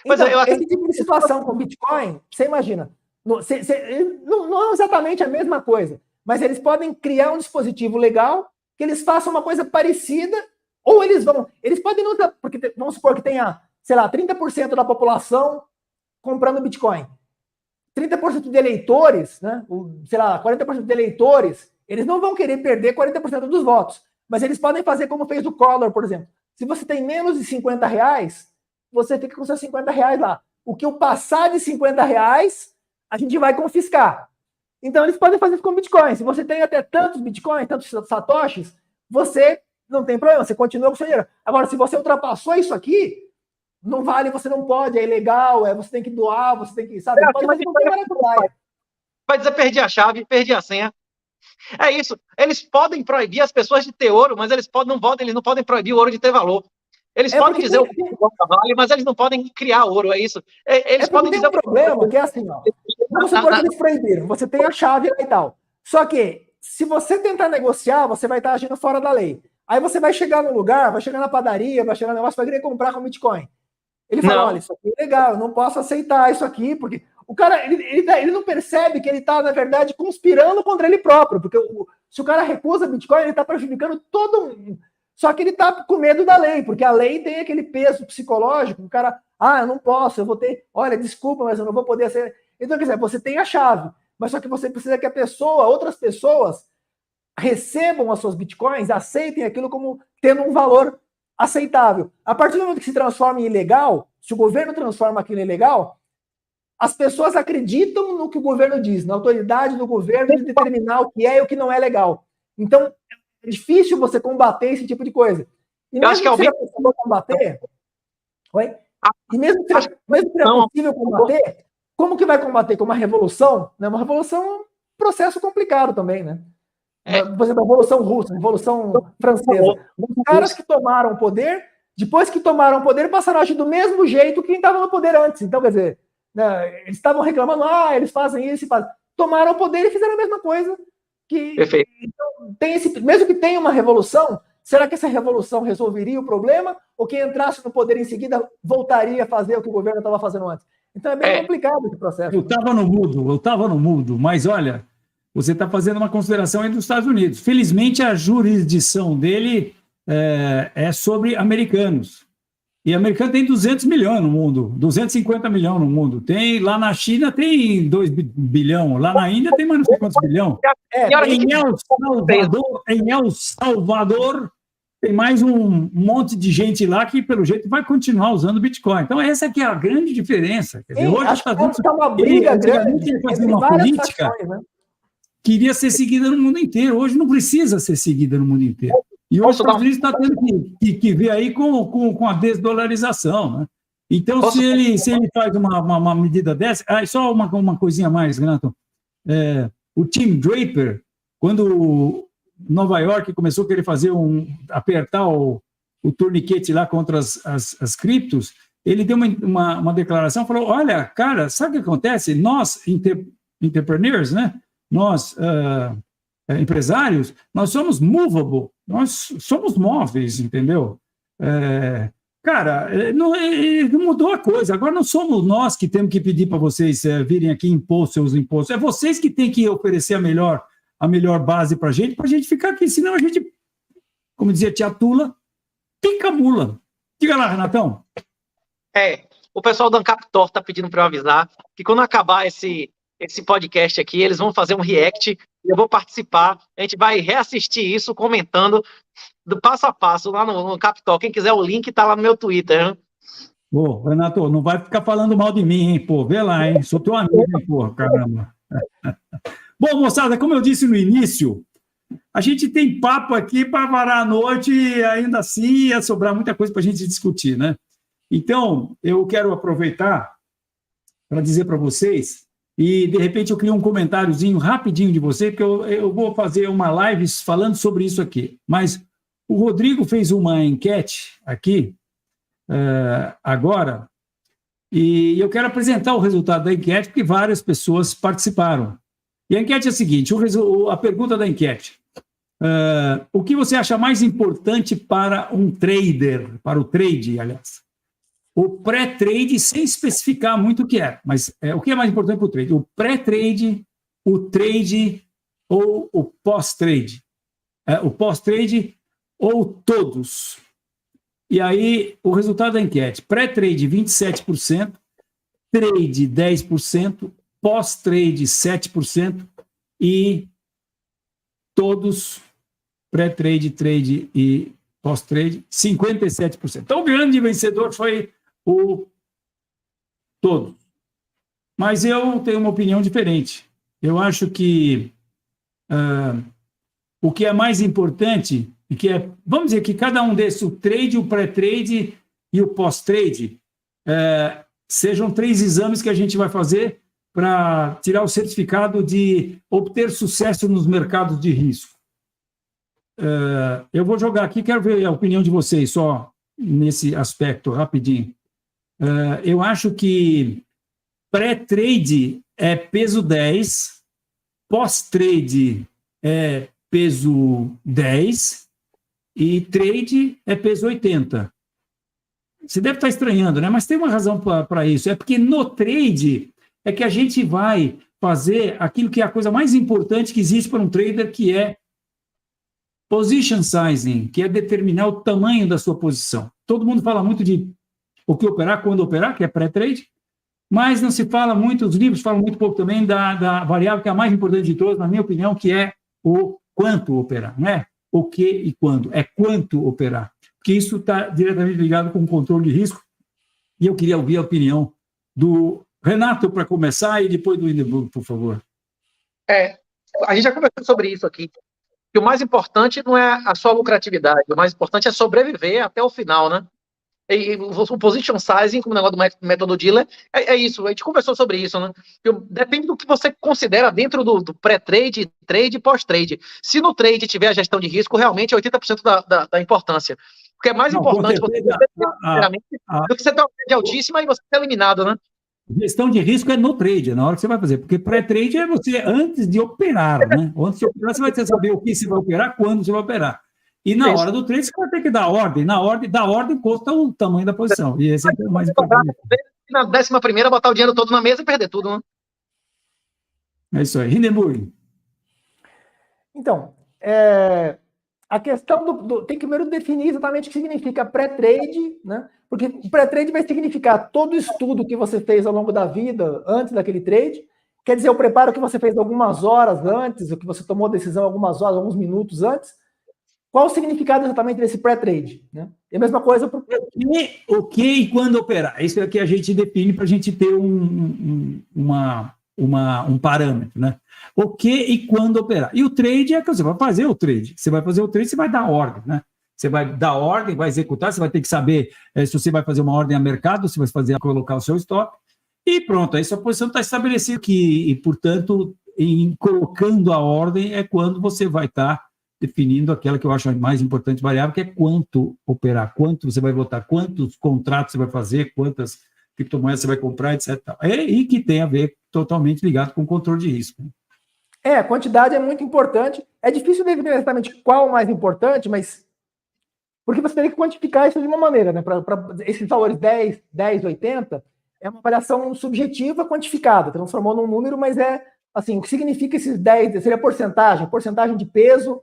Então, esse tipo de situação com Bitcoin, você imagina, não é exatamente a mesma coisa, mas eles podem criar um dispositivo legal que eles façam uma coisa parecida, ou eles podem não ter, porque vamos supor que tenha, sei lá, 30% da população comprando Bitcoin. 30% de eleitores, né? Sei lá, 40% de eleitores, eles não vão querer perder 40% dos votos. Mas eles podem fazer como fez o Collor, por exemplo. Se você tem menos de R$50, você fica com seus R$50 lá. O que eu passar de R$50, a gente vai confiscar. Então, eles podem fazer isso com Bitcoin. Se você tem até tantos Bitcoins, tantos satoshis, você não tem problema, você continua com o seu dinheiro. Agora, se você ultrapassou isso aqui, não vale, você não pode, é ilegal, você tem que doar, você tem que, sabe? Vai dizer, perdi a chave, perdi a senha. É isso. Eles podem proibir as pessoas de ter ouro, mas eles não podem proibir o ouro de ter valor. Eles podem dizer o que vale, mas eles não podem criar ouro, é isso. Eles podem dizer um problema, que é assim, ó. Vamos supor que eles proibiram, você tem a chave e tal. Só que, se você tentar negociar, você vai estar agindo fora da lei. Aí você vai chegar no lugar, vai chegar na padaria, vai chegar no negócio, vai querer comprar com Bitcoin. Ele fala, olha, isso aqui é legal, eu não posso aceitar isso aqui, porque o cara, ele não percebe que ele está, na verdade, conspirando contra ele próprio, porque se o cara recusa Bitcoin, ele está prejudicando todo mundo. Só que ele está com medo da lei, porque a lei tem aquele peso psicológico, o cara, eu não posso, eu vou ter, olha, desculpa, mas eu não vou poder ser. Então, quer dizer, você tem a chave, mas só que você precisa que outras pessoas recebam as suas Bitcoins, aceitem aquilo como tendo um valor aceitável. A partir do momento que se transforma em ilegal, se o governo transforma aquilo em ilegal, as pessoas acreditam no que o governo diz, na autoridade do governo de determinar o que é e o que não é legal. Então, é difícil você combater esse tipo de coisa. E mesmo que seja possível combater, e mesmo que seja possível combater, como que vai combater? Com uma revolução? Uma revolução é um processo complicado também, né? Por exemplo, a Revolução Russa, a Revolução Francesa. Os caras que tomaram o poder, depois que tomaram o poder, passaram a agir do mesmo jeito que quem estava no poder antes. Então, quer dizer, eles estavam reclamando, eles fazem isso e fazem. Tomaram o poder e fizeram a mesma coisa. Perfeito. Então, mesmo que tenha uma revolução, será que essa revolução resolveria o problema? Ou quem entrasse no poder em seguida voltaria a fazer o que o governo estava fazendo antes? Então é bem complicado esse processo. Eu estava no mudo, mas olha, você está fazendo uma consideração aí dos Estados Unidos. Felizmente, a jurisdição dele é sobre americanos. E americano tem 200 milhões no mundo, 250 milhões no mundo. Lá na China tem 2 bilhão, lá na Índia tem mais não sei quantos bilhão. Em El Salvador tem mais um monte de gente lá que, pelo jeito, vai continuar usando Bitcoin. Então, essa aqui é a grande diferença. Quer dizer, hoje está uma briga grande fazer uma política queria ser seguida no mundo inteiro. Hoje não precisa ser seguida no mundo inteiro. E hoje os Estados Unidos está tendo que ver aí com a desdolarização, né? Então, se ele faz uma medida dessa... só uma coisinha a mais, Renato. O Tim Draper, quando Nova York começou a querer apertar o torniquete lá contra as criptos, ele deu uma declaração, falou, olha, cara, sabe o que acontece? Nós, entrepreneurs, né? Nós, empresários, nós somos movable, nós somos móveis, entendeu? Cara, não mudou a coisa. Agora não somos nós que temos que pedir para vocês virem aqui impor seus impostos. É vocês que têm que oferecer a melhor base para a gente ficar aqui. Senão a gente, como dizia Tia Tula, pica mula. Diga lá, Renatão. O pessoal do Ancaptor está pedindo para eu avisar que quando acabar esse podcast aqui, eles vão fazer um react, eu vou participar, a gente vai reassistir isso, comentando do passo a passo lá no Capitol. Quem quiser o link tá lá no meu Twitter, hein? Renato, não vai ficar falando mal de mim, hein, pô, vê lá, hein, sou teu amigo, hein, pô, caramba. Bom, moçada, como eu disse no início, a gente tem papo aqui para varar a noite e ainda assim ia sobrar muita coisa para a gente discutir, né? Então, eu quero aproveitar para dizer para vocês, e de repente eu crio um comentáriozinho rapidinho de você, porque eu vou fazer uma live falando sobre isso aqui. Mas o Rodrigo fez uma enquete aqui, agora, e eu quero apresentar o resultado da enquete, porque várias pessoas participaram. E a enquete é a seguinte, a pergunta da enquete, o que você acha mais importante para um trader, para o trade, aliás? O pré-trade, sem especificar muito o que é, mas o que é mais importante para o trade? O pré-trade, o trade ou o pós-trade? O pós-trade ou todos? E aí, o resultado da enquete, pré-trade 27%, trade 10%, pós-trade 7% e todos, pré-trade, trade e pós-trade, 57%. Então, o grande vencedor foi o todo. Mas eu tenho uma opinião diferente. Eu acho que o que é mais importante, e que vamos dizer que cada um desses, o trade, o pré-trade e o pós-trade, sejam 3 exames que a gente vai fazer para tirar o certificado de obter sucesso nos mercados de risco. Eu vou jogar aqui, quero ver a opinião de vocês só nesse aspecto, rapidinho. Eu acho que pré-trade é peso 10, pós-trade é peso 10 e trade é peso 80. Você deve estar estranhando, né? Mas tem uma razão para isso. É porque no trade é que a gente vai fazer aquilo que é a coisa mais importante que existe para um trader, que é position sizing, que é determinar o tamanho da sua posição. Todo mundo fala muito de o que operar, quando operar, que é pré-trade, mas não se fala muito, os livros falam muito pouco também da variável que é a mais importante de todas, na minha opinião, que é o quanto operar, não é o que e quando, é quanto operar, porque isso está diretamente ligado com o controle de risco, e eu queria ouvir a opinião do Renato para começar e depois do Hindenburg, por favor. A gente já conversou sobre isso aqui, que o mais importante não é a sua lucratividade, o mais importante é sobreviver até o final, né? E o position sizing, como o negócio do método Dealer, é isso, a gente conversou sobre isso, né? Depende do que você considera dentro do pré-trade, trade e pós-trade. Se no trade tiver a gestão de risco, realmente é 80% da importância. Porque é mais importante você do que você ter uma trade altíssima e você ser eliminado, né? Gestão de risco é no trade, é na hora que você vai fazer, porque pré-trade é você antes de operar, né? Antes de operar, você vai ter que saber o que você vai operar, quando você vai operar. E na hora do trade, você vai ter que dar ordem. Na ordem consta o tamanho da posição. E esse é o mais importante. Na 11ª, botar o dinheiro todo na mesa e perder tudo, né? É isso aí. Hindenburg. Então, a questão tem que primeiro definir exatamente o que significa pré-trade, né? Porque o pré-trade vai significar todo o estudo que você fez ao longo da vida, antes daquele trade. Quer dizer, o preparo que você fez algumas horas antes, o que você tomou decisão algumas horas, alguns minutos antes. Qual o significado exatamente desse pré-trade? Né? E a mesma coisa para o que e quando operar. Isso é que a gente define para a gente ter um parâmetro. Né? O que e quando operar. E o trade é que você vai fazer o trade. Você vai fazer o trade, você vai dar ordem. Né? Você vai dar ordem, vai executar, você vai ter que saber se você vai fazer uma ordem a mercado, se vai colocar o seu stop, e pronto, aí sua posição está estabelecida aqui, e, portanto, em colocando a ordem é quando você vai estar definindo aquela que eu acho a mais importante variável, que é quanto operar, quanto você vai votar, quantos contratos você vai fazer, quantas criptomoedas você vai comprar, etc. E que tem a ver totalmente ligado com o controle de risco. A quantidade é muito importante. É difícil definir exatamente qual o mais importante, mas porque você tem que quantificar isso de uma maneira, né? Para esses valores 10, 80, é uma variação subjetiva quantificada, transformou num número, mas assim, o que significa esses 10, seria porcentagem de peso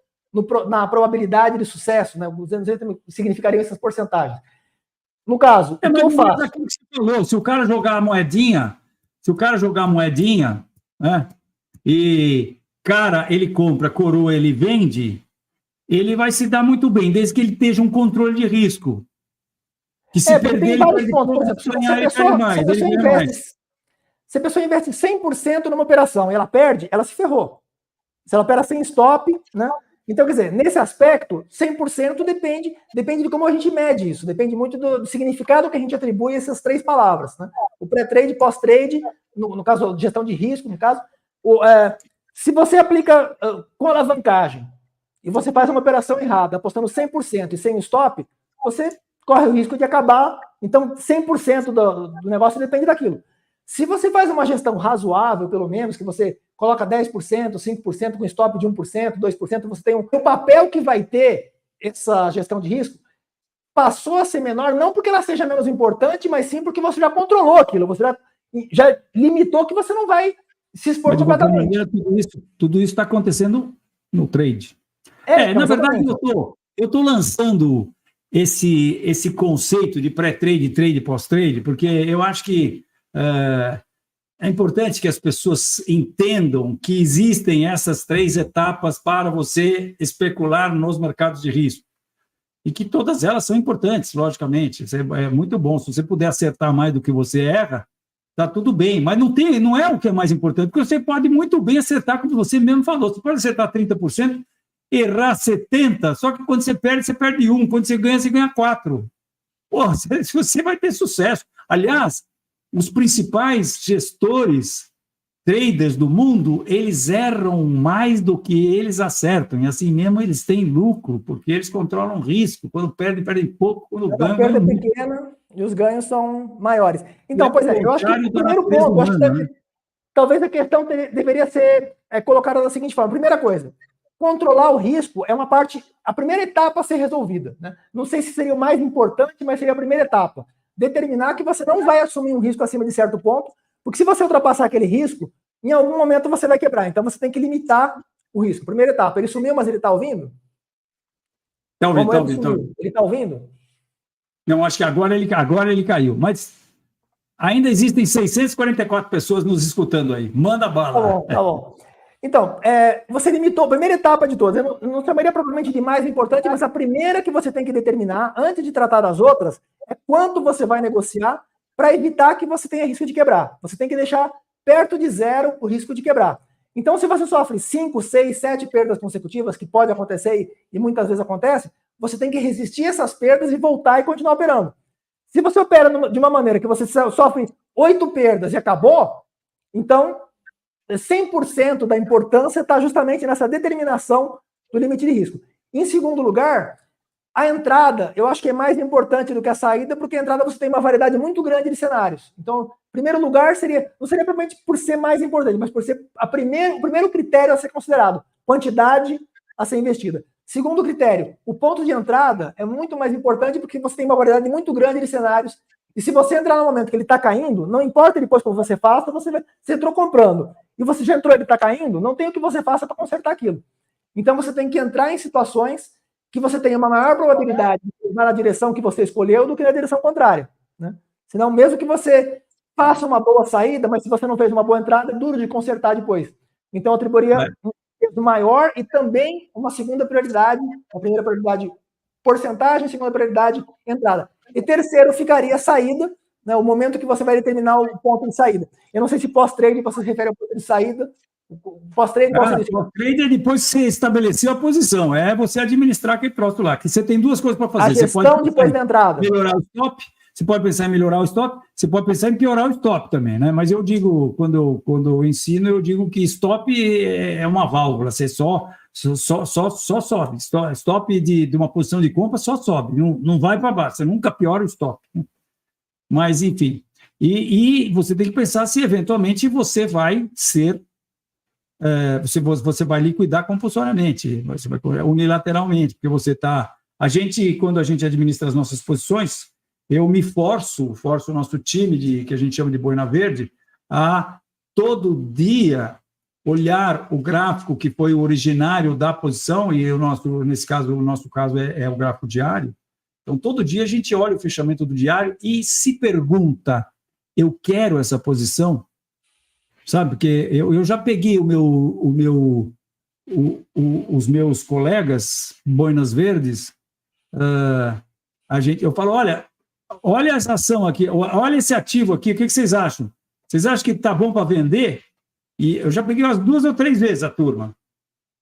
na probabilidade de sucesso, né? Os anos significariam essas porcentagens. No caso, o que eu faço? Que você falou, se o cara jogar a moedinha, né? E, cara, ele compra, coroa, ele vende, ele vai se dar muito bem, desde que ele esteja um controle de risco. Que se perder, ele perde pouco, se a pessoa investe 100% numa operação e ela perde, ela se ferrou. Se ela opera sem stop, né? Então, quer dizer, nesse aspecto, 100% depende de como a gente mede isso, depende muito do significado que a gente atribui a essas três palavras, né? O pré-trade, pós-trade, no caso, gestão de risco, no caso, se você aplica com alavancagem e você faz uma operação errada, apostando 100% e sem stop, você corre o risco de acabar. Então, 100% do negócio depende daquilo. Se você faz uma gestão razoável, pelo menos, que você coloca 10%, 5% com stop de 1%, 2%, você tem o papel que vai ter essa gestão de risco, passou a ser menor, não porque ela seja menos importante, mas sim porque você já controlou aquilo, você já limitou que você não vai se expor completamente. Tudo isso está acontecendo no trade. Na verdade, eu estou lançando esse conceito de pré-trade, trade e pós-trade, porque eu acho que é importante que as pessoas entendam que existem essas três etapas para você especular nos mercados de risco. E que todas elas são importantes, logicamente. Isso é muito bom. Se você puder acertar mais do que você erra, está tudo bem. Mas não é o que é mais importante, porque você pode muito bem acertar, como você mesmo falou. Você pode acertar 30%, errar 70%, só que quando você perde 1%. Quando você ganha 4%. Pô, você vai ter sucesso. Aliás, os principais gestores, traders do mundo, eles erram mais do que eles acertam. E assim mesmo eles têm lucro, porque eles controlam risco. Quando perdem pouco, quando ganham... A perda é pequena e os ganhos são maiores. Então, eu acho que o primeiro ponto, talvez a questão deveria ser colocada da seguinte forma. Primeira coisa, controlar o risco é a primeira etapa a ser resolvida, né? Não sei se seria o mais importante, mas seria a primeira etapa. Determinar que você não vai assumir um risco acima de certo ponto, porque se você ultrapassar aquele risco, em algum momento você vai quebrar. Então você tem que limitar o risco. Primeira etapa. Ele sumiu, mas ele está ouvindo? Está ouvindo. Ele está ouvindo? Não, acho que agora ele caiu. Mas ainda existem 644 pessoas nos escutando aí. Manda bala. Tá bom. Então, você limitou a primeira etapa de todas. Eu não chamaria propriamente de mais importante, mas a primeira que você tem que determinar, antes de tratar das outras, é quanto você vai negociar para evitar que você tenha risco de quebrar. Você tem que deixar perto de zero o risco de quebrar. Então, se você sofre 5, 6, 7 perdas consecutivas, que pode acontecer e muitas vezes acontece, você tem que resistir essas perdas e voltar e continuar operando. Se você opera de uma maneira que você sofre 8 perdas e acabou, então 100% da importância está justamente nessa determinação do limite de risco. Em segundo lugar, a entrada, eu acho que é mais importante do que a saída, porque a entrada você tem uma variedade muito grande de cenários. Então, primeiro lugar não seria propriamente por ser mais importante, mas por ser o primeiro critério a ser considerado, quantidade a ser investida. Segundo critério, o ponto de entrada é muito mais importante porque você tem uma variedade muito grande de cenários. E se você entrar no momento que ele está caindo, não importa depois como você faça, você entrou comprando. E você já entrou, ele está caindo, não tem o que você faça para consertar aquilo. Então você tem que entrar em situações que você tenha uma maior probabilidade de ir na direção que você escolheu do que na direção contrária, né? Senão, mesmo que você faça uma boa saída, mas se você não fez uma boa entrada, é duro de consertar depois. Então, eu atribuiria um peso maior e também uma segunda prioridade, a primeira prioridade, porcentagem, segunda prioridade, entrada. E terceiro, ficaria a saída, né, o momento que você vai determinar o ponto de saída. Eu não sei se pós-trade você se refere ao ponto de saída, Pós-trade, qual seria? Pós-trade é depois que você estabeleceu a posição, é você administrar aquele troço lá, que você tem duas coisas para fazer. A gestão depois da entrada. Melhorar o stop, você pode pensar em melhorar o stop, você pode pensar em piorar o stop também, né? Mas eu digo, quando eu ensino, eu digo que stop é uma válvula, você só sobe. Stop de uma posição de compra só sobe, não vai para baixo, você nunca piora o stop. Mas, enfim, e você tem que pensar se eventualmente você vai ser, você vai liquidar compulsoriamente, você vai unilateralmente, porque você está... quando a gente administra as nossas posições, eu me forço o nosso time, que a gente chama de boina verde, a todo dia olhar o gráfico que foi o originário da posição, e nesse caso, o nosso caso é o gráfico diário. Então, todo dia a gente olha o fechamento do diário e se pergunta, eu quero essa posição? Sabe, porque eu já peguei os meus colegas boinas verdes, eu falo, olha essa ação aqui, olha esse ativo aqui, o que vocês acham? Vocês acham que está bom para vender? E eu já peguei umas 2 ou 3 vezes a turma.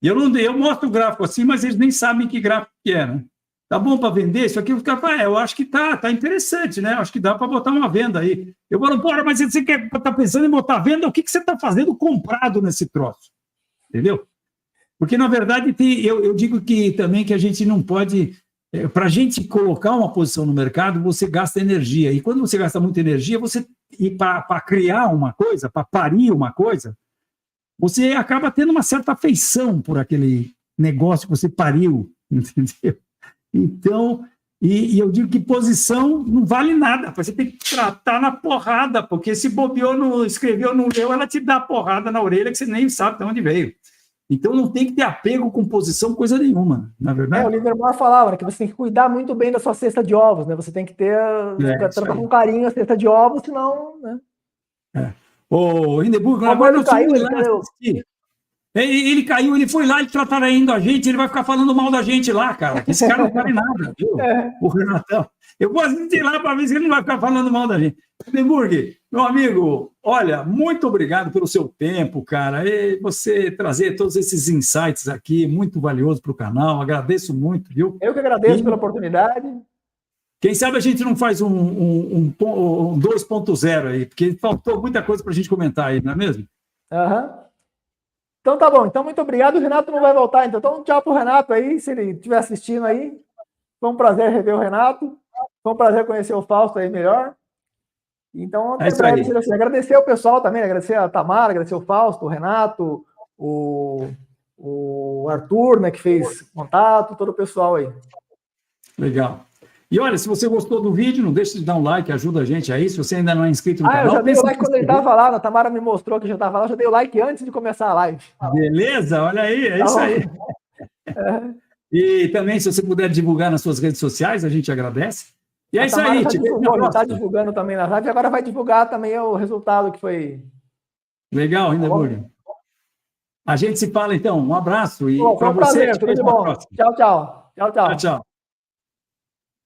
E eu mostro o gráfico assim, mas eles nem sabem que gráfico que é, né? Tá bom para vender? Isso aqui, eu acho que tá interessante, né? Acho que dá para botar uma venda aí. Eu falo, porra, mas você tá pensando em botar venda? O que você está fazendo comprado nesse troço? Entendeu? Porque, na verdade, eu digo que também que a gente não pode... para a gente colocar uma posição no mercado, você gasta energia. E quando você gasta muita energia, para criar uma coisa, para parir uma coisa, você acaba tendo uma certa afeição por aquele negócio que você pariu, entendeu? Então, e eu digo que posição não vale nada, você tem que tratar na porrada, porque se bobeou, não escreveu, não leu, ela te dá porrada na orelha que você nem sabe de onde veio. Então, não tem que ter apego com posição, coisa nenhuma, na verdade. O Livermore falava, né, que você tem que cuidar muito bem da sua cesta de ovos, né? Você tem que ter, tratar com carinho a cesta de ovos, senão, né? O Hindenburg, agora eu fui lá assistir. Ele caiu, ele foi lá, ele tá traindo a gente, ele vai ficar falando mal da gente lá, cara. Esse cara não vale nada, viu? O Renatão. Eu vou assistir lá para ver se ele não vai ficar falando mal da gente. Hindenburg, meu amigo, olha, muito obrigado pelo seu tempo, cara. E você trazer todos esses insights aqui, muito valioso para o canal. Agradeço muito, viu? Eu que agradeço pela oportunidade. Quem sabe a gente não faz um 2.0 aí, porque faltou muita coisa para a gente comentar aí, não é mesmo? Então tá bom, então muito obrigado. O Renato não vai voltar, então tchau pro Renato aí, se ele estiver assistindo aí. Foi um prazer rever o Renato, foi um prazer conhecer o Fausto aí melhor. Então, agradecer ao pessoal também, agradecer a Tamara, agradecer o Fausto, o Renato, o Arthur, né, que fez contato, todo o pessoal aí. Legal. E olha, se você gostou do vídeo, não deixe de dar um like, ajuda a gente aí. Se você ainda não é inscrito no canal... eu já dei o like quando ele estava lá, a Tamara me mostrou que já estava lá, eu já dei o like antes de começar a live. Beleza? Olha aí, é isso aí. E também, se você puder divulgar nas suas redes sociais, a gente agradece. E é isso aí. Está divulgando também na live, agora vai divulgar também o resultado que foi... Legal, Hindenburg. A gente se fala então. Um abraço. E foi um prazer, tudo de bom. Tchau, tchau. Tchau, tchau. Tchau, tchau.